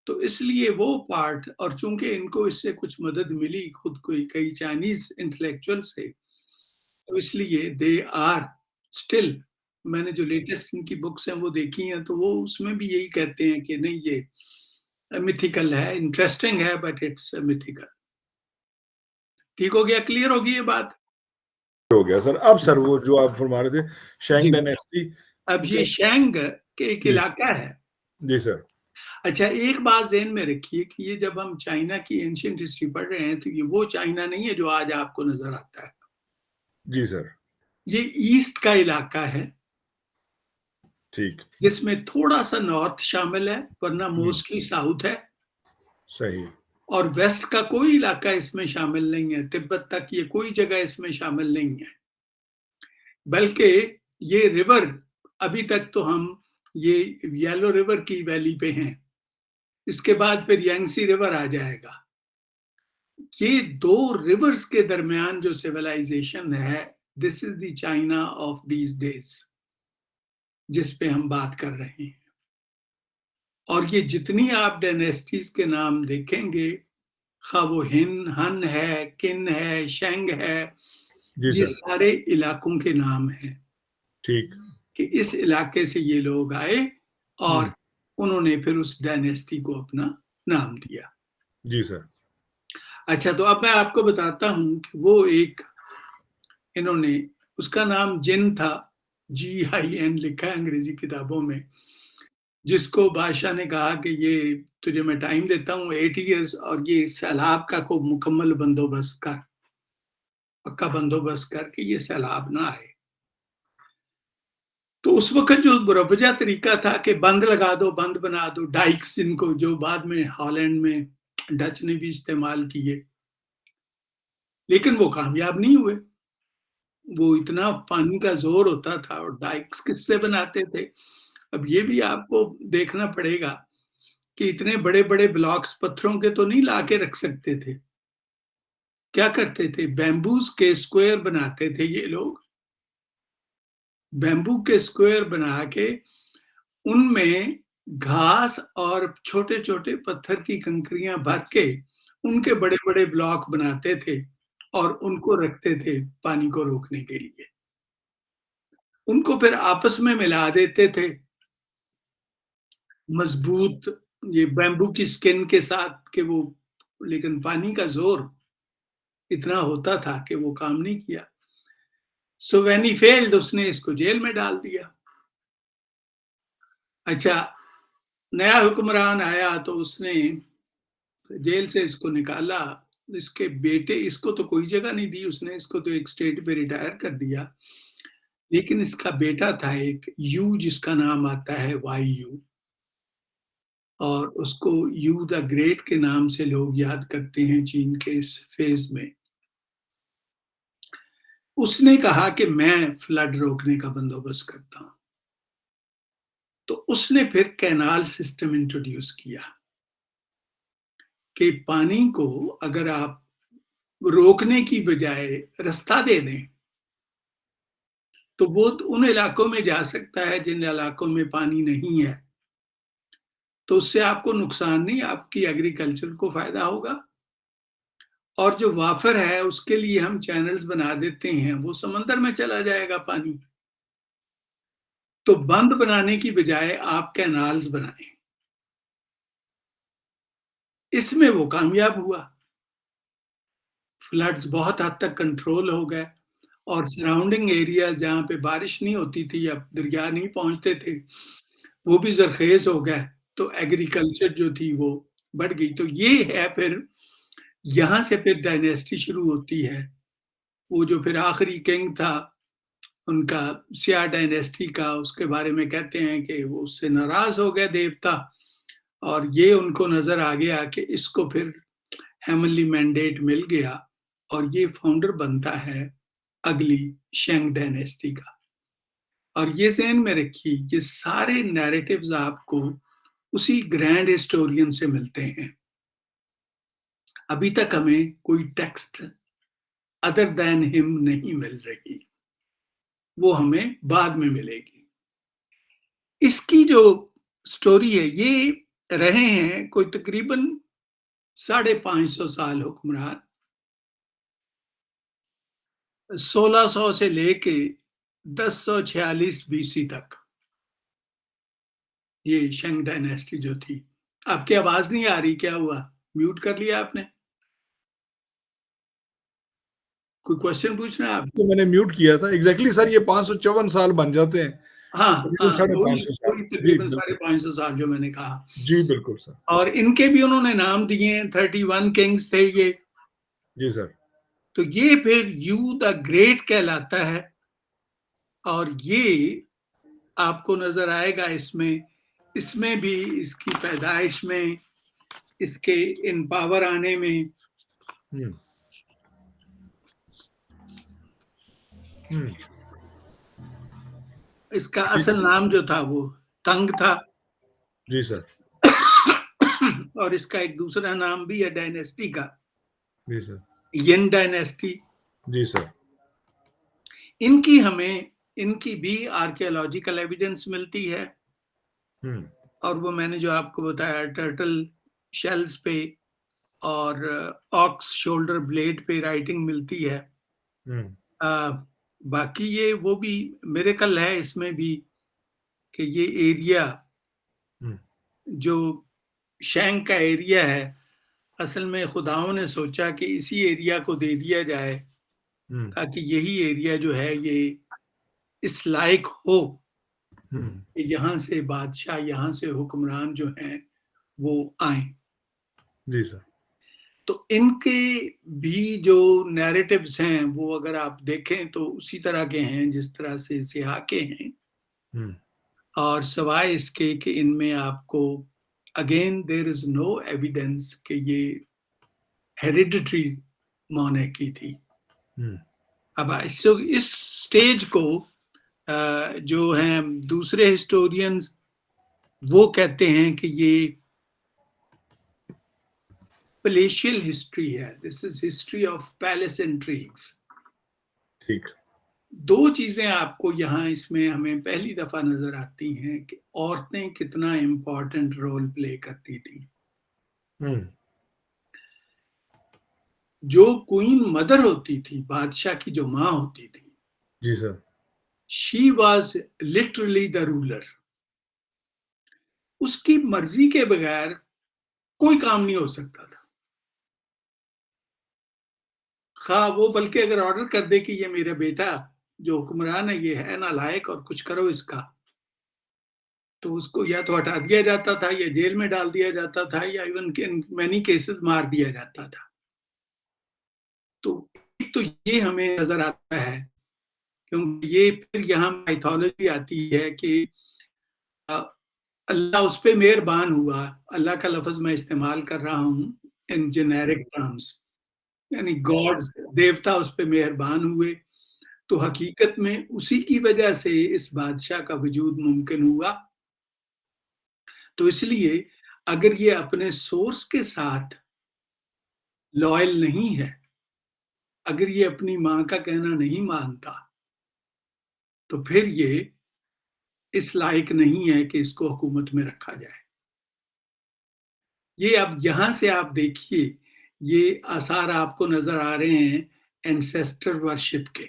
S2: तो इसलिए वो पार्ट, और चूंकि इनको इससे कुछ मदद मिली खुद कोई कई चाइनीज इंटेलेक्चुअल से, तो इसलिए दे आर स्टिल, मैंने जो लेटेस्ट इनकी बुक्स हैं वो देखी हैं, तो वो उसमें भी यही कहते हैं कि नहीं, ये मिथिकल है, इंटरेस्टिंग है, बट इट्स मिथिकल। ठीक हो गया, क्लियर होगी ये बात?
S1: हो गया सर। अब सर वो जो आप फरमा रहे थे,
S2: जी,
S1: शैंग डायनेस्टी।
S2: अब ये शैंग के एक
S1: जी,
S2: इलाका है।
S1: जी सर।
S2: अच्छा, एक बात ज़हन में रखिए कि ये जब हम चाइना की एंशिएंट हिस्ट्री पढ़ रहे हैं, तो ये वो चाइना नहीं है जो आज आपको नज़र आता है।
S1: जी सर।
S2: ये ईस्ट का इलाका है,
S1: ठीक।
S2: जिसमें थोड़ा-सा नॉर्थ शामिल है, वरना
S1: हुँ,
S2: मोस्टली साउथ है,
S1: सही।
S2: और वेस्ट का कोई इलाका इसमें शामिल नहीं है, तिब्बत तक ये कोई जगह इसमें शामिल नहीं है। बल्कि ये रिवर, अभी तक तो हम ये येलो रिवर की वैली पे हैं, इसके बाद फिर यांगसी रिवर आ जाएगा। ये 2 रिवर्स के दरमियान जो सिविलाइजेशन है, this is the China of these days, जिस पे हम बात कर रहे हैं। और ये जितनी आप डायनेस्टीज के नाम देखेंगे, खा वो हन है, किन है, शेंग है,
S1: जी
S2: ये
S1: सर।
S2: सारे इलाकों के नाम हैं
S1: ठीक।
S2: कि इस इलाके से ये लोग आए,
S1: हुँ,
S2: और उन्होंने फिर उस डायनेस्टी को अपना नाम दिया।
S1: जी सर।
S2: अच्छा, तो अब मैं आपको बताता हूं कि वो एक, इन्होंने, उसका नाम जिन था, GIN लिखा है अंग्रेजी किताबों में, जिसको बादशाह ने कहा कि ये तुझे मैं टाइम देता हूँ 8 इयर्स, और ये सैलाब का को मुकम्मल बंदोबस्त कर, पक्का बंदोबस्त कर कि ये सैलाब ना आए। तो उस वक्त जो मुरवजा तरीका था कि बंद लगा दो, बंद बना दो, डाइक्स, जिनको जो बाद में हॉलैंड में डच ने भी इस्तेमाल किए, लेकिन वो कामयाब नहीं हुए। वो इतना पानी का ज़ोर होता था और डाइक्स किससे बनाते थे? अब ये भी आपको देखना पड़ेगा कि इतने बड़े-बड़े ब्लॉक्स पत्थरों के तो नहीं ला के रख सकते थे। क्या करते थे? बैम्बूज़ के स्क्वायर बनाते थे ये लोग। बैम्बू के स्क्वायर बना के उनमें घास और छोटे-छोटे पत्थर की कंकरियाँ भर के उनके बड़े-बड़े ब्लॉक बनाते थे और उनको रखते थे पानी को रोकने के लिए। उनको फिर आपस में मिला देते थे मज़बूत ये बैम्बू की स्किन के साथ कि वो लेकिन पानी का ज़ोर इतना होता था कि वो काम नहीं किया। सो व्हेन ही फेल्ड उसने इसको जेल में डाल दिया। अच्छा, नया हुक्मरान आया तो उसने जेल से इसको निकाला। इसके बेटे इसको तो कोई जगह नहीं दी उसने, इसको तो एक स्टेट पे रिटायर कर दिया। लेकिन इसका बेटा था एक यू जिसका नाम आता है वाईयू और उसको यू द ग्रेट के नाम से लोग याद करते हैं चीन के इस फेज़ में। उसने कहा कि मैं फ्लड रोकने का बंदोबस्त करता हूँ। तो उसने फिर कैनाल सिस्टम इंट्रोड्यूस किया कि पानी को अगर आप रोकने की बजाय रास्ता दे दें, तो वो उन इलाकों में जा सकता है जिन इलाकों में पानी नहीं है। तो उससे आपको नुकसान नहीं, आपकी एग्रीकल्चर को फ़ायदा होगा और जो वाफ़र है उसके लिए हम चैनल्स बना देते हैं, वो समंदर में चला जाएगा पानी। तो बंद बनाने की बजाय आप कैनाल्स बनाएँ। इसमें वो कामयाब हुआ। फ्लड्स बहुत हद तक कंट्रोल हो गए और सराउंडिंग एरियाज़ जहाँ पे बारिश नहीं होती थी या दरिया नहीं पहुँचते थे, वो भी ज़रख़ेज़ हो गए, तो एग्रीकल्चर जो थी वो बढ़ गई। तो ये है फिर यहाँ से फिर डायनेस्टी शुरू होती है। वो जो फिर आखिरी किंग था, उनका शिया डायनेस्टी का, उसके बारे में कहते हैं कि वो उससे नाराज़ हो गए देवता और ये उनको नज़र आ गया कि इसको फिर हेवनली मैंडेट मिल गया और ये फाउंडर बनता है अगली शेंग डायनेस्टी का। और ये ज़हन में रखिए, ये सारे नैरेटिव्स आपको उसी ग्रैंड हिस्टोरियन से मिलते हैं। अभी तक हमें कोई टेक्स्ट अदर दैन हिम नहीं मिल रही, वो हमें बाद में मिलेगी। इसकी जो स्टोरी है, ये रहे हैं कोई तकरीबन 550 साल हुक्मरान। 1600 से लेके 1046 बीसी तक ये शेंग डायनेस्टी जो थी। आपकी आवाज़ नहीं आ रही, क्या हुआ? म्यूट कर लिया आपने? कोई क्वेश्चन पूछना है आप?
S1: तो मैंने म्यूट किया था। एग्ज़ैक्टली सर ये 554 साल बन जाते हैं।
S2: हाँ,
S1: तकरीबन
S2: हाँ,
S1: साढ़े
S2: वही
S1: 500 साल।
S2: वही
S1: जी,
S2: तकरीबन
S1: बिल्कुल।
S2: 550 साल जो मैंने कहा।
S1: जी, बिल्कुल सर।
S2: और इनके भी उन्होंने नाम दिए हैं, 31 किंग्स थे ये।
S1: जी सर।
S2: तो ये फिर यू द ग्रेट कहलाता है और ये आपको नज़र आएगा इसमें, इसमें भी इसकी पैदाइश में, इसके इन पावर आने में
S1: हुँ। हुँ।
S2: इसका
S1: जी,
S2: असल नाम जो था वो तंग था
S1: जी सर।
S2: और इसका एक दूसरा नाम भी है डायनेस्टी का,
S1: जी सर।
S2: यिन डायनेस्टी।
S1: जी सर।
S2: इनकी हमें इनकी भी आर्कियोलॉजिकल एविडेंस मिलती है
S1: हुँ।
S2: और वो मैंने जो आपको बताया टर्टल शेल्स पे और ऑक्स शोल्डर ब्लेड पे राइटिंग मिलती है।
S1: हुँ।
S2: बाकी ये वो भी मिरेकल है इसमें भी कि ये एरिया
S1: हुँ।
S2: जो शैंक का एरिया है, असल में खुदाओं ने सोचा कि इसी एरिया को दे दिया जाए
S1: हुँ।
S2: ताकि यही एरिया जो है ये इस लायक हो
S1: हुँ।
S2: कि यहाँ से बादशाह, यहाँ से हुक्मरान जो हैं वो आएँ।
S1: जी सर।
S2: तो इनके भी जो नैरेटिव्स हैं वो अगर आप देखें तो उसी तरह के हैं जिस तरह से सिहा के हैं
S1: हुँ।
S2: और सिवाय इसके कि इनमें आपको again there is no evidence कि ये हेरिडिटरी मोनेर्की थी।
S1: हुँ।
S2: अब इस स्टेज को जो हैं दूसरे हिस्टोरियंस वो कहते हैं कि ये पैलेशियल हिस्ट्री है, this is history of palace intrigues.
S1: ठीक।
S2: दो चीजें आपको यहाँ इसमें हमें पहली दफा नजर आती हैं कि औरतें कितना इम्पोर्टेंट रोल प्ले करती थी।
S1: हम्म।
S2: जो क्वीन मदर होती थी, बादशाह की जो माँ होती थी,
S1: जी sir.
S2: She was literally the ruler. उसकी मर्जी के बगैर कोई काम नहीं हो सकता था। हाँ, वो बल्कि अगर ऑर्डर कर दे कि ये मेरा बेटा जो हुक्मरान है ये है नालायक और कुछ करो इसका, तो उसको या तो हटा दिया जाता था या जेल में डाल दिया जाता था या इवन इन मैनी केसेस मार दिया जाता था। तो एक तो ये हमें नजर आता है, क्योंकि ये फिर यहाँ माइथोलॉजी आती है कि अल्लाह उस पे मेहरबान हुआ। अल्लाह का लफ्ज मैं इस्तेमाल कर रहा हूँ इन जेनेरिक टर्म्स, यानी गॉड्स, देवता उस पे मेहरबान हुए। तो हकीकत में उसी की वजह से इस बादशाह का वजूद मुमकिन हुआ। तो इसलिए अगर ये अपने सोर्स के साथ लॉयल नहीं है, अगर ये अपनी माँ का कहना नहीं मानता, तो फिर ये इस लायक नहीं है कि इसको हुकूमत में रखा जाए। ये अब यहां से आप देखिए, ये आसार आपको नजर आ रहे हैं एंसेस्टर वर्शिप के,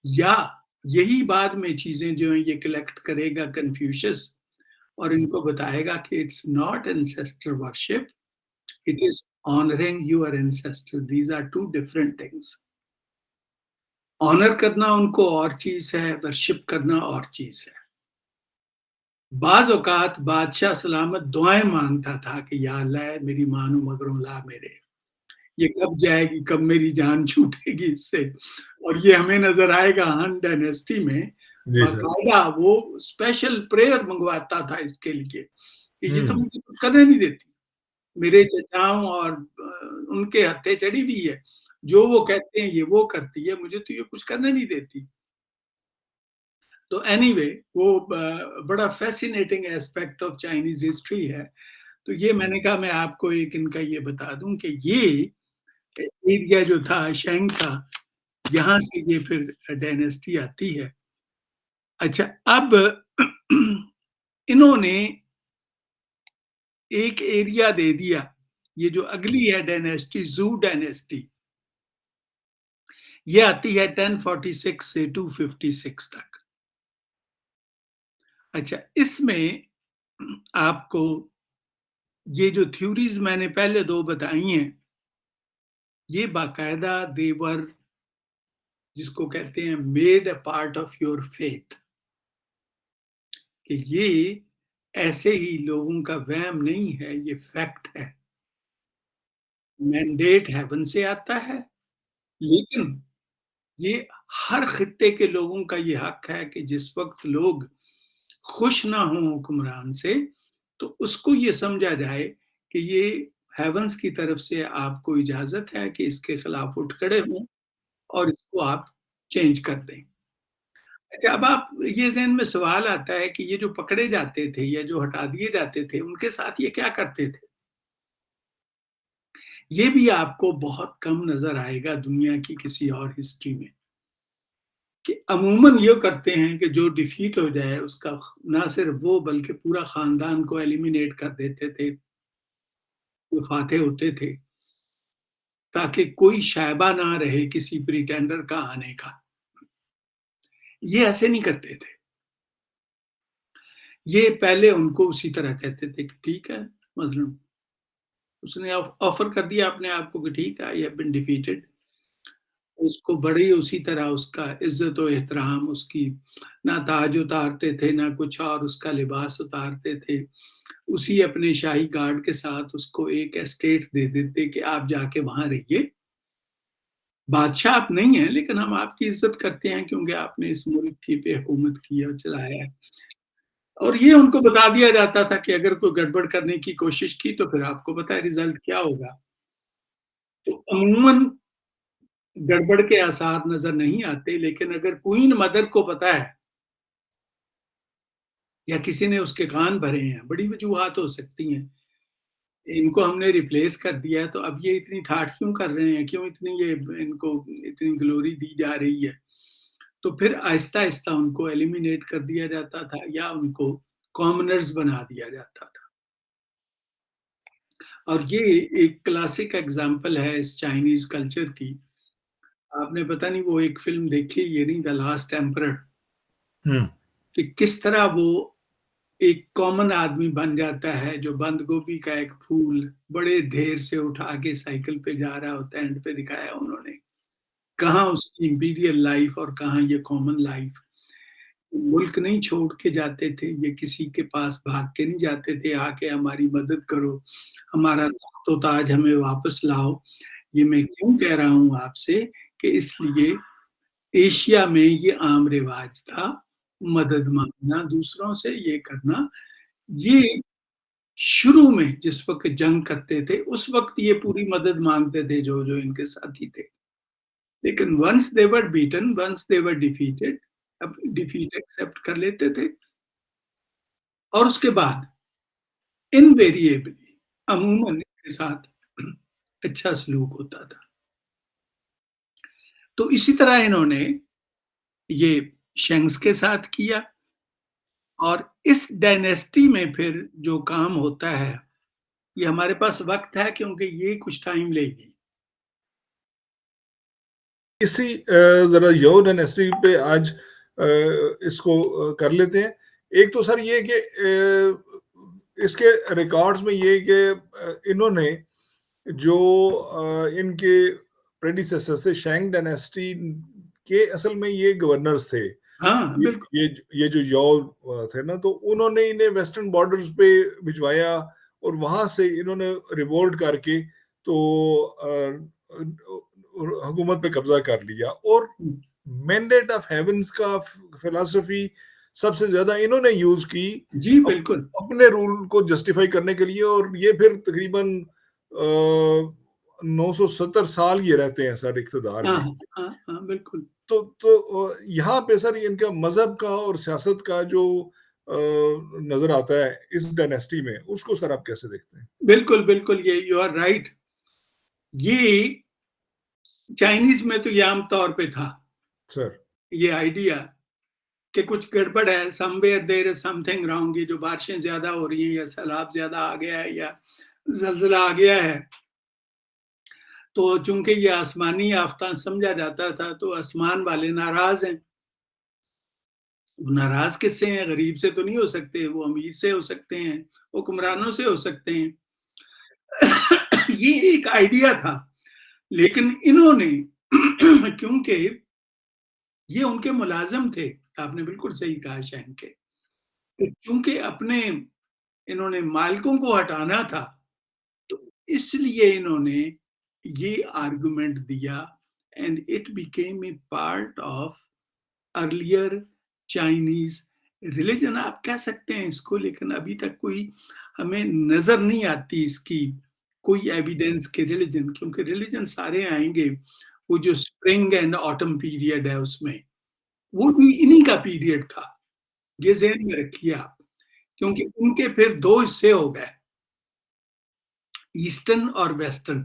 S2: या यही बाद में चीजें जो हैं ये कलेक्ट करेगा कन्फ्यूशियस और इनको बताएगा कि it's not ancestor worship, it is honouring your ancestor, these are two different things. Honour करना उनको और चीज है, वर्शिप करना और चीज है। बाज औकात बादशाह सलामत दुआएं मांगता था कि या अल्लाह मेरी मानो मगरों ला मेरे, ये कब जाएगी, कब मेरी जान छूटेगी इससे। और ये हमें नजर आएगा हान डायनेस्टी में,
S1: जी सर।
S2: बाकायदा वो स्पेशल प्रेयर मंगवाता था इसके लिए कि ये तो
S1: हम्म।
S2: मुझे कुछ करने नहीं देती, मेरे चचाओं और उनके हत्थे चढ़ी भी है, जो वो कहते हैं ये वो करती है, मुझे तो ये कुछ करने नहीं देती। तो एनीवे वो बड़ा fascinating aspect of Chinese history है। तो ये मैंने कहा मैं आपको एक इनका ये बता दूं कि ये एरिया जो था शैंग का, यहाँ से ये फिर डायनेस्टी आती है। अच्छा, अब इन्होंने एक एरिया दे दिया, ये जो अगली है डायनेस्टी, जू डायनेस्टी, ये आती है 1046 से 256 तक। अच्छा, इसमें आपको ये जो थ्योरीज मैंने पहले दो बताई हैं, ये बाकायदा देवर जिसको कहते हैं made a part of your faith, कि ये ऐसे ही लोगों का वहम नहीं है, ये फैक्ट है। मैंडेट हेवन से आता है, लेकिन ये हर खित्ते के लोगों का ये हक है कि जिस वक्त लोग खुश ना हों हुक्मरान से, तो उसको ये समझा जाए कि ये हेवंस की तरफ से आपको इजाजत है कि इसके खिलाफ उठ खड़े हों और इसको आप चेंज कर दें। अच्छा, अब आप ये ज़हन में सवाल आता है कि ये जो पकड़े जाते थे या जो हटा दिए जाते थे, उनके साथ ये क्या करते थे? ये भी आपको बहुत कम नज़र आएगा दुनिया की किसी और हिस्ट्री में, कि अमूमन ये करते हैं कि जो डिफीट हो जाए उसका ना सिर्फ वो बल्कि पूरा खानदान को एलिमिनेट कर देते थे, जो फाते होते थे, ताकि कोई शायबा ना रहे किसी प्रिटेंडर का आने का। ये ऐसे नहीं करते थे। ये पहले उनको उसी तरह कहते थे कि ठीक है, मजलूम, उसने ऑफर कर दिया अपने आप को कि ठीक है, आई हैव बीन डिफीटेड। उसको बड़ी उसी तरह उसका इज्जत और एहतराम, उसकी ना ताज उतारते थे ना कुछ और, उसका लिबास उतारते थे। उसी अपने शाही गार्ड के साथ उसको एक एस्टेट दे देते कि आप जाके वहां रहिए, बादशाह आप नहीं है लेकिन हम आपकी इज्जत करते हैं क्योंकि आपने इस मुल्क की पे हुकूमत की और चलाया है। और ये उनको बता दिया जाता था कि अगर कोई गड़बड़ करने की कोशिश की तो फिर आपको पता है रिजल्ट क्या होगा। तो अमूमन गड़बड़ के आसार नज़र नहीं आते, लेकिन अगर क्वीन मदर को पता है या किसी ने उसके कान भरे हैं, बड़ी वजूहात हो सकती हैं। इनको हमने रिप्लेस कर दिया है, तो अब ये इतनी ठाठ क्यों कर रहे हैं? क्यों इतनी ये इनको इतनी ग्लोरी दी जा रही है? तो फिर आहिस्ता-आहिस्ता उनको एलिमिनेट कर दिया जाता था या उनको कॉमनर्स बना दिया जाता था। और ये एक क्लासिक एग्ज़ाम्पल है इस चाइनीज़ कल्चर की। आपने पता नहीं वो एक फ़िल्म देखी ये नहीं, द लास्ट एम्परर,
S1: हुँ।
S2: कि किस तरह वो एक कॉमन आदमी बन जाता है, जो बंद गोभी का एक फूल बड़े ढेर से उठा के साइकिल पे जा रहा होता है, एंड पे दिखाया उन्होंने। कहाँ उसकी इंपीरियल लाइफ़ और कहाँ ये कॉमन लाइफ़। मुल्क नहीं छोड़ के जाते थे, ये किसी के पास भाग के नहीं जाते थे, आके हमारी मदद करो, हमारा तख्त-ओ-ताज हमें वापस लाओ। ये मैं क्यों कह रहा हूँ आपसे कि इसलिए एशिया में ये आम रिवाज था, मदद माँगना दूसरों से, ये करना। ये शुरू में जिस वक़्त जंग करते थे, उस वक़्त ये पूरी मदद माँगते थे जो-जो इनके साथी थे। लेकिन once they were beaten, once they were defeated, अब डिफीट एक्सेप्ट कर लेते थे और उसके बाद इनवेरिएबली अमूमन इनके साथ अच्छा सलूक होता था। तो इसी तरह इन्होंने ये शेंग्स के साथ किया और इस डायनेस्टी में फिर जो काम होता है, ये हमारे पास वक़्त है क्योंकि ये कुछ टाइम लेगी।
S1: इसी ज़रा यो डायनेस्टी पे आज इसको कर लेते हैं। एक तो सर ये कि इसके रिकॉर्ड्स में ये कि इन्होंने जो इनके प्रेडिसेसर्स थे, शैंग डायनेस्टी के असल में ये गवर्नर्स थे।
S2: हाँ,
S1: ये
S2: बिल्कुल।
S1: ये ये जो यौ थे ना, तो उन्होंने इन्हें वेस्टर्न बॉर्डर्स पे भिजवाया और वहाँ से इन्होंने रिवोल्ट करके तो हुकूमत पे कब्जा कर लिया और
S2: हुँ,
S1: मैंडेट ऑफ हेवेंस का फिलॉसफी सबसे ज़्यादा इन्होंने यूज़ की
S2: जी,
S1: अप
S2: बिल्कुल।
S1: अपने रूल को जस्टिफाई करने के लिए और ये फिर तकरीबन 970 साल ये रहते हैं सर इक़्तिदार
S2: हाँ,
S1: में।
S2: हाँ, हाँ, हाँ, बिल्कुल।
S1: यहाँ पे सर इनका मज़हब का और सियासत का जो नज़र आता है इस डायनेस्टी में, उसको सर आप कैसे देखते हैं?
S2: बिल्कुल, बिल्कुल, ये यू आर राइट। ये चाइनीज़ में तो ये आम तौर पे था,
S1: सर,
S2: ये आइडिया कि कुछ गड़बड़ है, somewhere there is something wrong, ये जो बारिशें ज़्यादा हो रही हैं या सैलाब ज़्यादा आ गया है या ज़लज़ला आ गया है, तो चूँकि ये आसमानी आफ़ताब समझा जाता था, तो आसमान वाले नाराज़ हैं। वो नाराज़ किससे हैं? गरीब से तो नहीं हो सकते, वो अमीर से हो सकते हैं, हुक्मरानों से हो सकते हैं। ये एक आइडिया था, लेकिन इन्होंने क्योंकि ये उनके मुलाज़िम थे, आपने बिल्कुल सही कहा शहन के, कि चूँकि अपने इन्होंने मालिकों को हटाना था, तो इसलिए इन्होंने ये आर्गुमेंट दिया and it became a part of earlier Chinese religion आप कह सकते हैं इसको, लेकिन अभी तक कोई हमें नज़र नहीं आती इसकी कोई एविडेंस कि रिलिजन, क्योंकि रिलिजन सारे आएँगे, वो जो स्प्रिंग एंड ऑटम पीरियड है उसमें, वो भी इन्हीं का पीरियड था। ये ज़हन में रखिए आप, क्योंकि उनके फिर 2 हिस्से हो गए, ईस्टर्न और वेस्टर्न।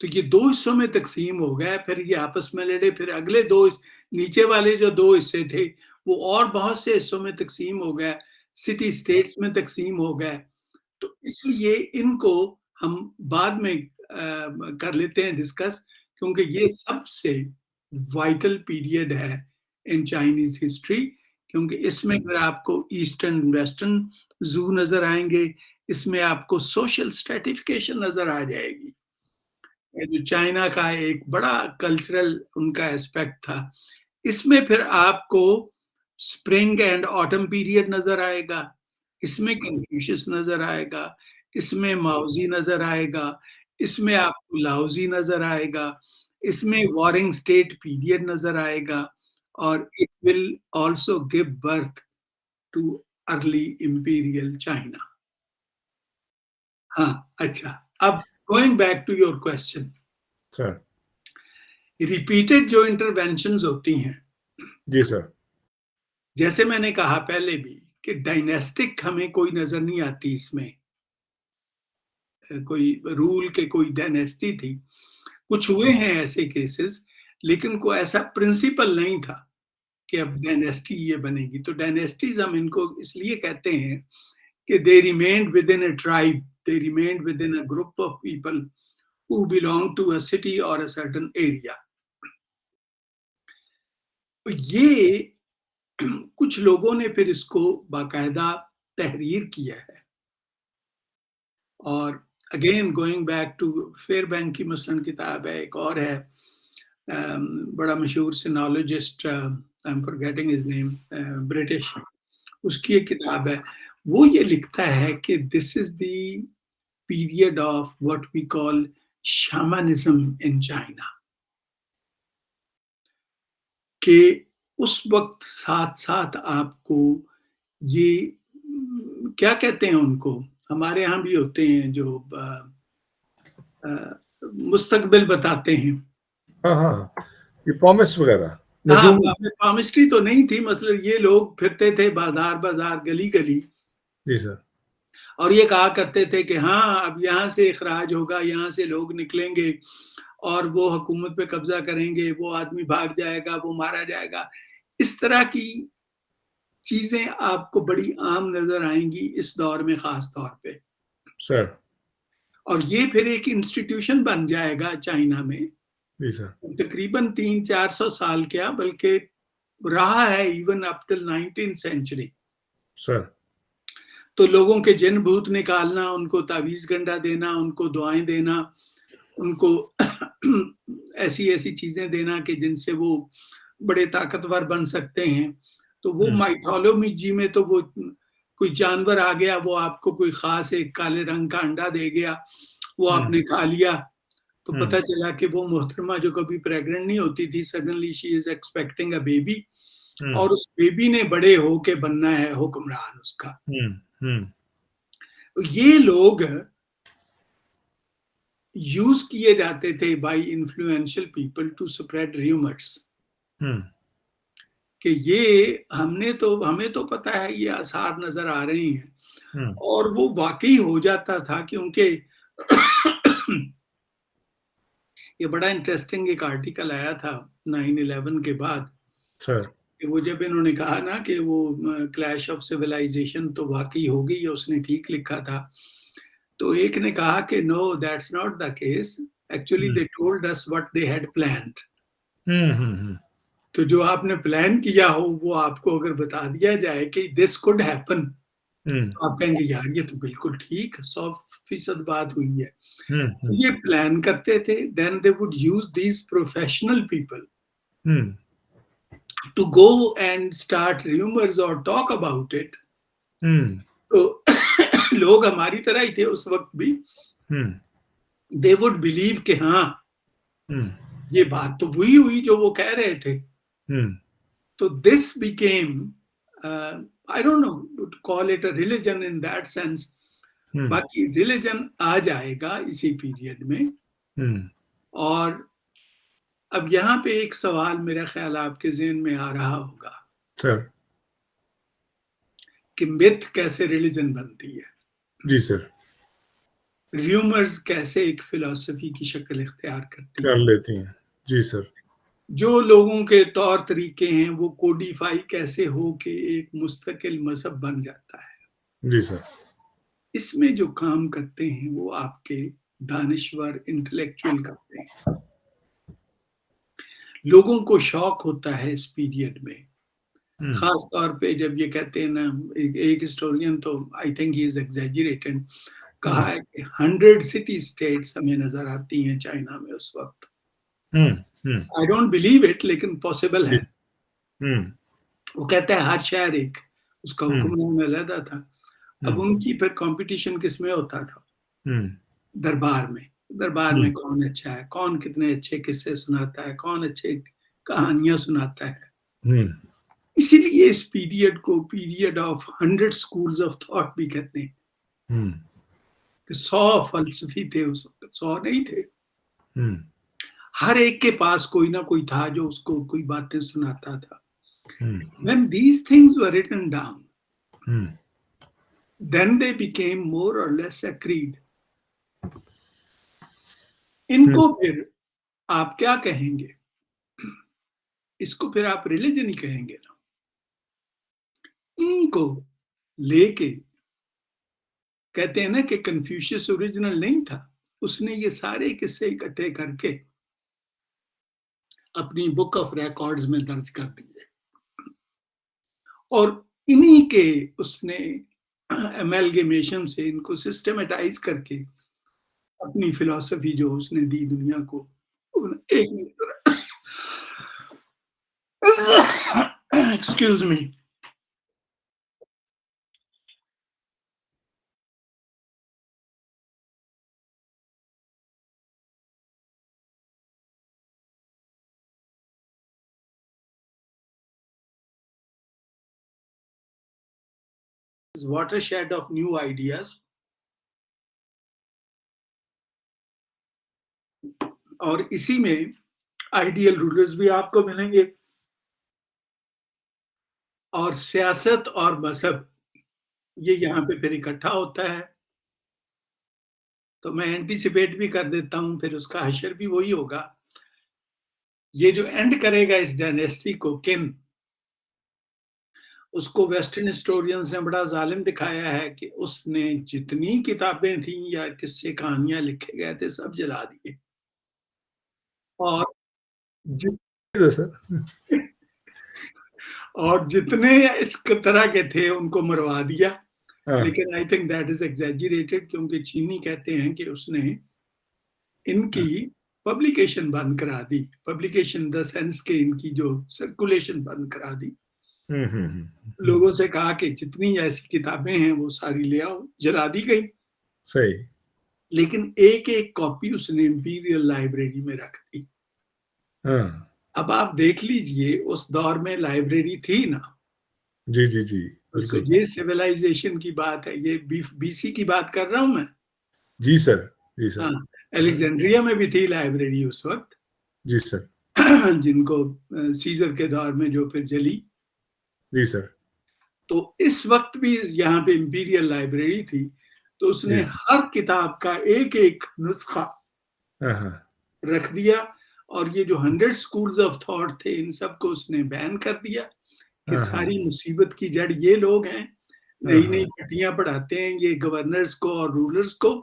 S2: तो ये 2 हिस्सों में तक़सीम हो गए, फिर ये आपस में लड़े, फिर अगले 2 नीचे वाले जो 2 हिस्से थे, वो और बहुत से हिस्सों में तक़सीम हो गए, सिटी स्टेट्स में तक़सीम हो गए। तो इसलिए इनको हम बाद में कर लेते हैं डिस्कस, क्योंकि ये सबसे वाइटल पीरियड है इन चाइनीज़ हिस्ट्री, क्योंकि इसमें फिर आपको ईस्टर्न, वेस्टर्न ज़ू नज़र आएँगे, इसमें आपको सोशल स्ट्रैटिफ़िकेशन नज़र आ जाएगी। ये जो चाइना का एक बड़ा कल्चरल उनका एस्पेक्ट था। इसमें फिर आपको स्प्रिंग एंड ऑटम पीरियड नज़र आएगा, इसमें कन्फ्यूशियस नज़र आएगा, इसमें माओज़ी नज़र आएगा, इसमें आपको लाओज़ी नज़र आएगा, इसमें वॉरिंग स्टेट पीरियड नज़र आएगा और it will also give birth to early imperial China. हाँ, अच्छा, अब going back to your question.
S1: Sir.
S2: Repeated जो इंटरवेंशंस होती हैं,
S1: जी सर।
S2: जैसे मैंने कहा पहले भी कि डायनेस्टिक हमें कोई नजर नहीं आती इसमें, कोई रूल के कोई डायनेस्टी थी। कुछ हुए हैं ऐसे केसेस, लेकिन कोई ऐसा प्रिंसिपल नहीं था कि अब डायनेस्टी ये बनेगी। तो डायनेस्टीज हम इनको इसलिए कहते हैं कि they remained within a tribe, they remained within a group of people who belong to a city or a certain area. तो ये कुछ लोगों ने फिर इसको बाकायदा तहरीर किया है। और again going back to Fairbank की मसलन किताब है, एक और है बड़ा मशहूर sinologist, I am forgetting his name, British, उसकी एक किताब है। वो ये लिखता है कि this is the period of what we call shamanism in China, कि उस वक्त साथ साथ आपको ये क्या कहते हैं उनको, हमारे यहाँ भी होते हैं जो मुस्तकबिल बताते हैं।
S1: हाँ हाँ, ये पॉमिस वगैरह।
S2: हाँ, पामिस्ट्री तो नहीं थी, मतलब ये लोग फिरते थे बाजार बाजार, गली गली,
S1: जी सर,
S2: और ये कहा करते थे कि हाँ अब यहाँ से इखराज होगा, यहाँ से लोग निकलेंगे और वो हुकूमत पे कब्जा करेंगे, वो आदमी भाग जाएगा, वो मारा जाएगा। इस तरह की चीजें आपको बड़ी आम नजर आएंगी इस दौर में, खास तौर पे
S1: सर।
S2: और ये फिर एक इंस्टीट्यूशन बन जाएगा चाइना में।
S1: जी सर।
S2: तकरीबन 300-400 साल क्या, बल्कि रहा है even up till 19th century.
S1: Sir.
S2: तो लोगों के जिन भूत निकालना, उनको तावीज गंडा देना, उनको दुआएं देना, उनको ऐसी ऐसी चीजें देना कि जिनसे वो बड़े ताकतवर बन सकते हैं। तो वो माइथोलॉजी में तो वो कोई जानवर आ गया, वो आपको कोई खास एक काले रंग का अंडा दे गया, वो आपने खा लिया, तो पता चला कि वो मोहतरमा जो कभी प्रेग्नेंट नहीं होती थी, suddenly she is expecting a baby, और उस बेबी ने बड़े होके बनना है हुक्मरान उसका। ये लोग यूज किए जाते थे by influential people to spread rumours, कि ये हमें तो पता है, ये आसार नजर आ रहे हैं, और वो वाकई हो जाता था कि उनके ये बड़ा इंटरेस्टिंग एक आर्टिकल आया था 9/11 के बाद,
S1: सर।
S2: कि वो जब इन्होंने कहा ना कि वो क्लैश ऑफ सिविलाइजेशन तो वाकई हो गई, उसने ठीक लिखा था, तो एक ने कहा कि no that's not the case, actually they told us what they had planned. तो जो आपने प्लान किया हो वो आपको अगर बता दिया जाए कि दिस कुड हैपन, तो आप कहेंगे यार ये तो बिल्कुल ठीक 100% बात हुई है। तो ये प्लान करते थे, then they would use these professional people to go and start rumours और टॉक अबाउट इट। तो लोग हमारी तरह ही थे उस वक्त भी, दे वुड बिलीव कि हाँ ये बात तो वही हुई जो वो कह रहे थे। तो this became, I don't know call it a religion in that sense, बाकी रिलीजन आ जाएगा इसी पीरियड में। और अब यहाँ पे एक सवाल मेरा ख्याल आपके ज़हन में आ रहा होगा
S1: सर,
S2: कि मिथ कैसे रिलीजन बनती है।
S1: जी सर।
S2: र्यूमर्स कैसे एक फिलॉसफी की शक्ल इख्तियार करती
S1: कर लेती हैं। जी सर।
S2: जो लोगों के तौर तरीके हैं वो कोडिफाई कैसे हो के एक मुस्तकिल मजहब बन जाता है।
S1: जी सर।
S2: इसमें जो काम करते हैं वो आपके दानिश्वर इंटेलेक्चुअल करते हैं। लोगों को शौक होता है इस पीरियड में, खास तौर पे जब ये कहते हैं ना, एक हिस्टोरियन तो I think he is exaggerated, कहा है कि 100 सिटी स्टेट्स हमें नजर आती हैं चाइना में उस वक्त। आई डोंट बिलीव इट, लेकिन पॉसिबल है। वो कहता है हर शहर एक उसका हुक्मरान अलहदा था। अब उनकी फिर कंपटीशन किस में होता था? दरबार में। दरबार में कौन अच्छा है, कौन कितने अच्छे किस्से सुनाता है, कौन अच्छे कहानियां सुनाता है। इसीलिए इस पीरियड को period of 100 schools of thought भी कहते हैं। 100 फलसफी थे उस वक्त, 100 नहीं थे। हर एक के पास कोई ना कोई था जो उसको कोई बातें सुनाता था।
S1: हम्म,
S2: When these things were written down,
S1: hmm,
S2: then they became more or less agreed. इनको
S1: हम्म,
S2: फिर आप क्या कहेंगे? इसको फिर आप रिलीजन ही कहेंगे ना। इन्हीं को लेके कहते हैं ना कि कन्फ्यूशियस ओरिजिनल नहीं था, उसने ये सारे किस्से इकट्ठे करके अपनी बुक ऑफ रिकॉर्ड्स में दर्ज कर दिए और इन्हीं के उसने एमलगेमेशन से इनको सिस्टमेटाइज करके अपनी फिलॉसफी जो उसने दी दुनिया को। एक minute, excuse me. watershed of new ideas, और इसी में आइडियल रूलर्स भी आपको मिलेंगे और सियासत और मजहब ये यहाँ पे फिर इकट्ठा होता है। तो मैं एंटीसिपेट भी कर देता हूँ, फिर उसका हशर भी वही होगा। ये जो एंड करेगा इस डायनेस्टी को, किम, उसको वेस्टर्न हिस्टोरियंस ने बड़ा जालिम दिखाया है कि उसने जितनी किताबें थी या किस्से कहानियां लिखे गए थे सब जला दिए और
S1: सर।
S2: और जितने इस तरह के थे उनको मरवा दिया।
S1: हाँ,
S2: लेकिन I think that is exaggerated, क्योंकि चीनी कहते हैं कि उसने इनकी पब्लिकेशन बंद करा दी, पब्लिकेशन द सेंस के इनकी जो सर्कुलेशन बंद करा दी। लोगों से कहा कि जितनी ऐसी किताबें हैं वो सारी ले आओ, जला दी गई।
S1: सही।
S2: लेकिन एक एक कॉपी उसने इंपीरियल लाइब्रेरी में रख दी।
S1: हाँ,
S2: अब आप देख लीजिए उस दौर में लाइब्रेरी थी ना।
S1: जी जी जी,
S2: तो
S1: बिल्कुल।
S2: ये सिविलाइजेशन की बात है, ये बीसी की बात कर रहा हूं मैं।
S1: जी सर, जी
S2: हाँ,
S1: सर।
S2: अलेक्जेंड्रिया में भी थी लाइब्रेरी उस वक्त,
S1: जी सर।
S2: जिनको सीजर के दौर में जो फिर जली।
S1: जी सर।
S2: तो इस वक्त भी यहाँ पे इंपीरियल लाइब्रेरी थी, तो
S1: जी
S2: उसने
S1: सर।
S2: हर किताब का एक एक नुस्खा
S1: हाँ, हाँ,
S2: रख दिया और ये जो 100 स्कूल्स ऑफ थॉट थे इन सबको उसने बैन कर दिया कि
S1: हाँ, हाँ,
S2: सारी मुसीबत की जड़ ये लोग हैं,
S1: हाँ,
S2: नई नई
S1: हाँ,
S2: पट्टियां पढ़ाते हैं ये गवर्नर्स को और रूलर्स को,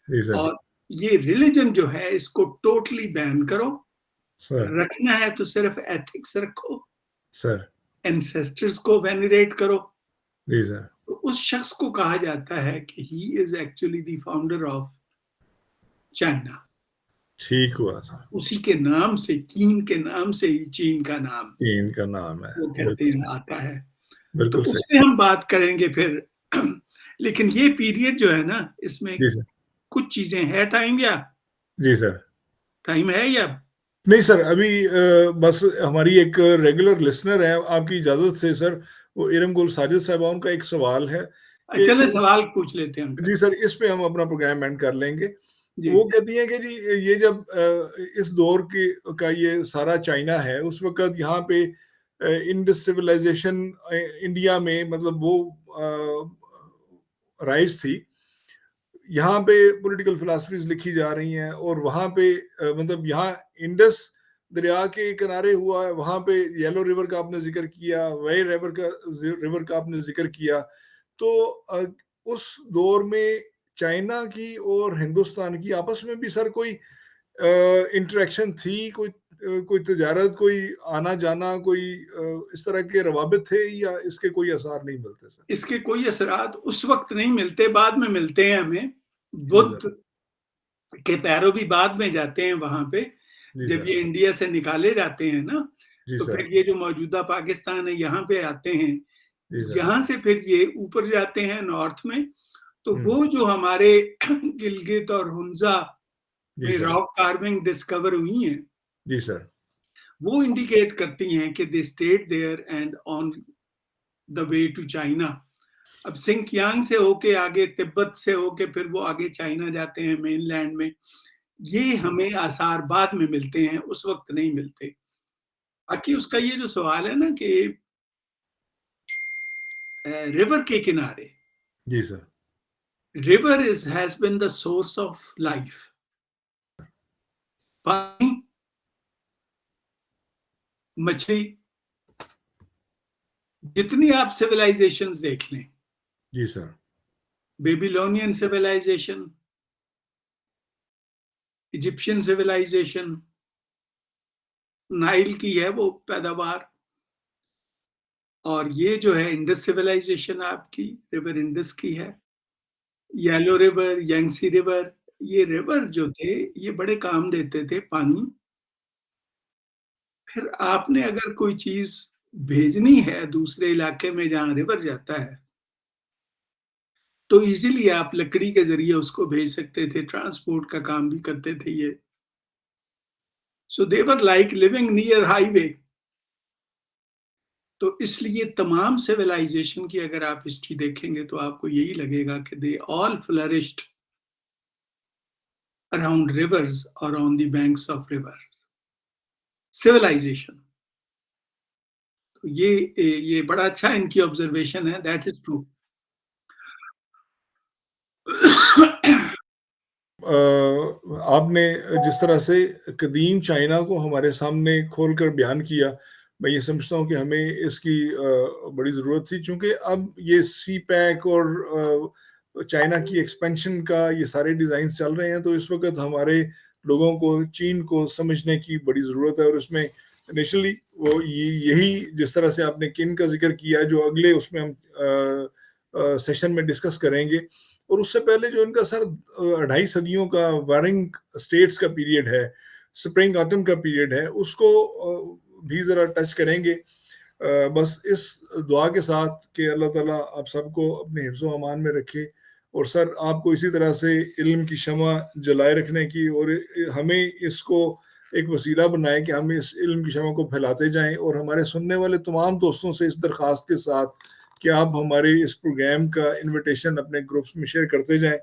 S1: जी सर।
S2: और ये रिलीजन जो है इसको टोटली बैन करो।
S1: सर।
S2: रखना है तो सिर्फ एथिक्स रखो,
S1: सर।
S2: एंसेस्टर्स को वेनरेट करो।
S1: जी सर।
S2: तो उस शख्स को कहा जाता है कि he is actually the founder of China.
S1: ठीक हुआ सर।
S2: उसी के नाम से, कीन के नाम से ही चीन का नाम
S1: चीन का नाम है।
S2: वो कहते
S1: बिल्कुल
S2: हैं
S1: सही।
S2: आता है। तो
S1: बिल्कुल सही।
S2: उसमें हम बात करेंगे फिर। लेकिन ये पीरियड जो है ना, इसमें
S1: जी सर।
S2: कुछ चीजें है। टाइम या
S1: जी सर।
S2: टाइम है या
S1: नहीं सर, अभी बस हमारी एक रेगुलर लिसनर है, आपकी इजाजत से सर, वो इरम गुल साजिद साहबा, उनका एक सवाल है कि
S2: चले सवाल पूछ लेते हैं उनका।
S1: जी सर, इस पे हम अपना प्रोग्राम एंड कर लेंगे।
S2: जी
S1: वो कहती हैं कि जी, ये जब इस दौर की का ये सारा चाइना है, उस वक्त यहाँ पे इंडस सिविलाइजेशन इंडिया में मतलब वो राइज थी। यहाँ पे पॉलिटिकल फिलासफीज लिखी जा रही हैं और वहाँ पे मतलब यहाँ इंडस दरिया के किनारे हुआ है, वहाँ पे येलो रिवर का आपने जिक्र किया, वही रिवर का आपने जिक्र किया। तो उस दौर में चाइना की और हिंदुस्तान की आपस में भी सर कोई इंटरेक्शन थी, कोई तजारत, कोई आना जाना, कोई इस तरह के रवाबित थे, या इसके कोई असर नहीं मिलते सर?
S2: इसके कोई असरात उस वक्त नहीं मिलते, बाद में मिलते हैं हमें।
S1: जी सर।
S2: बुद्ध के पैरों भी बाद में जाते हैं वहां पे,
S1: जी
S2: जब
S1: सर।
S2: ये इंडिया से निकाले जाते हैं ना।
S1: जी
S2: तो
S1: सर।
S2: फिर ये जो मौजूदा पाकिस्तान है यहाँ पे आते हैं,
S1: जी सर।
S2: यहाँ से फिर ये ऊपर जाते हैं नॉर्थ में। तो
S1: हम्म,
S2: वो जो हमारे गिलगित और हुंजा
S1: जी
S2: में
S1: सर।
S2: रॉक कार्विंग डिस्कवर हुई हैं,
S1: जी सर।
S2: वो इंडिकेट करती हैं कि they stayed there and on the way to China. अब सिंकियांग से होके आगे, तिब्बत से होके फिर वो आगे चाइना जाते हैं मेनलैंड में। ये हमें आसार बाद में मिलते हैं, उस वक़्त नहीं मिलते। बाकी उसका ये जो सवाल है ना कि रिवर के किनारे,
S1: जी sir.
S2: River is has been the source of life. पानी, मछली, जितनी आप सिविलाइज़ेशंस देख लें,
S1: जी sir.
S2: Babylonian civilisation, Egyptian civilisation, Nile की है वो पैदावार, और ये जो है इंडस सिविलाइज़ेशन आपकी, रिवर इंडस की है। येलो रिवर, यांगसी रिवर, ये रिवर जो थे, ये बड़े काम देते थे पानी। फिर आपने अगर कोई चीज़ भेजनी है दूसरे इलाके में जहाँ रिवर जाता है, तो ईज़िली आप लकड़ी के ज़रिए उसको भेज सकते थे, ट्रांसपोर्ट का काम भी करते थे ये। So they were like living near highway. तो इसलिए तमाम सिविलाइज़ेशन की अगर आप हिस्ट्री देखेंगे तो आपको यही लगेगा कि they all flourished around rivers और on the banks of rivers. Civilisation. तो ये बड़ा अच्छा इनकी ऑब्जर्वेशन है, दैट इज़ ट्रू।
S1: आपने जिस तरह से कदीम चाइना को हमारे सामने खोलकर बयान किया, मैं ये समझता हूँ कि हमें इसकी बड़ी ज़रूरत थी, चूँकि अब ये सी पैक और चाइना की एक्सपेंशन का ये सारे डिज़ाइन्स चल रहे हैं, तो इस वक़्त हमारे लोगों को चीन को समझने की बड़ी ज़रूरत है, और उसमें इनिशियली वो यही जिस तरह से आपने किन का ज़िक्र किया, जो अगले उसमें हम सेशन में डिस्कस करेंगे। और उससे पहले जो इनका सर 2.5 सदियों का वारिंग स्टेट्स का पीरियड है, स्प्रिंग ऑटम का पीरियड है, उसको भी ज़रा टच करेंगे। बस इस दुआ के साथ कि अल्लाह ताला आप सबको अपने हिफ्ज़ अमान में रखे, और सर आपको इसी तरह से इल्म की शमा जलाए रखने की, और हमें इसको एक वसीला बनाए कि हम इस इल्म की शमा को फैलाते जाएं, और हमारे सुनने वाले तमाम दोस्तों से इस दरख्वास्त के साथ कि आप हमारे इस प्रोग्राम का इनविटेशन अपने ग्रुप्स में शेयर करते जाएं,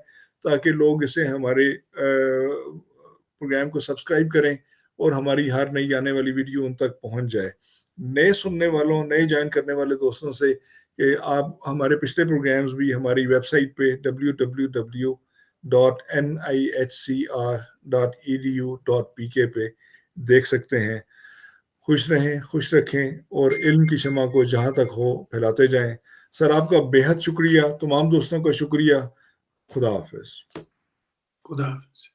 S1: ताकि लोग इसे हमारे प्रोग्राम को सब्सक्राइब करें और हमारी हर नई आने वाली वीडियो उन तक पहुंच जाए। नए सुनने वालों, नए ज्वाइन करने वाले दोस्तों से कि आप हमारे पिछले प्रोग्राम्स भी हमारी वेबसाइट पे www.nihcr.edu.pk पे देख सकते हैं। खुश रहें, खुश रखें, और इल्म की शमा को जहाँ तक हो फैलाते जाएं। सर आपका बेहद शुक्रिया, तमाम दोस्तों का शुक्रिया। खुदा हाफिज़।
S2: खुदा हाफ़िज़।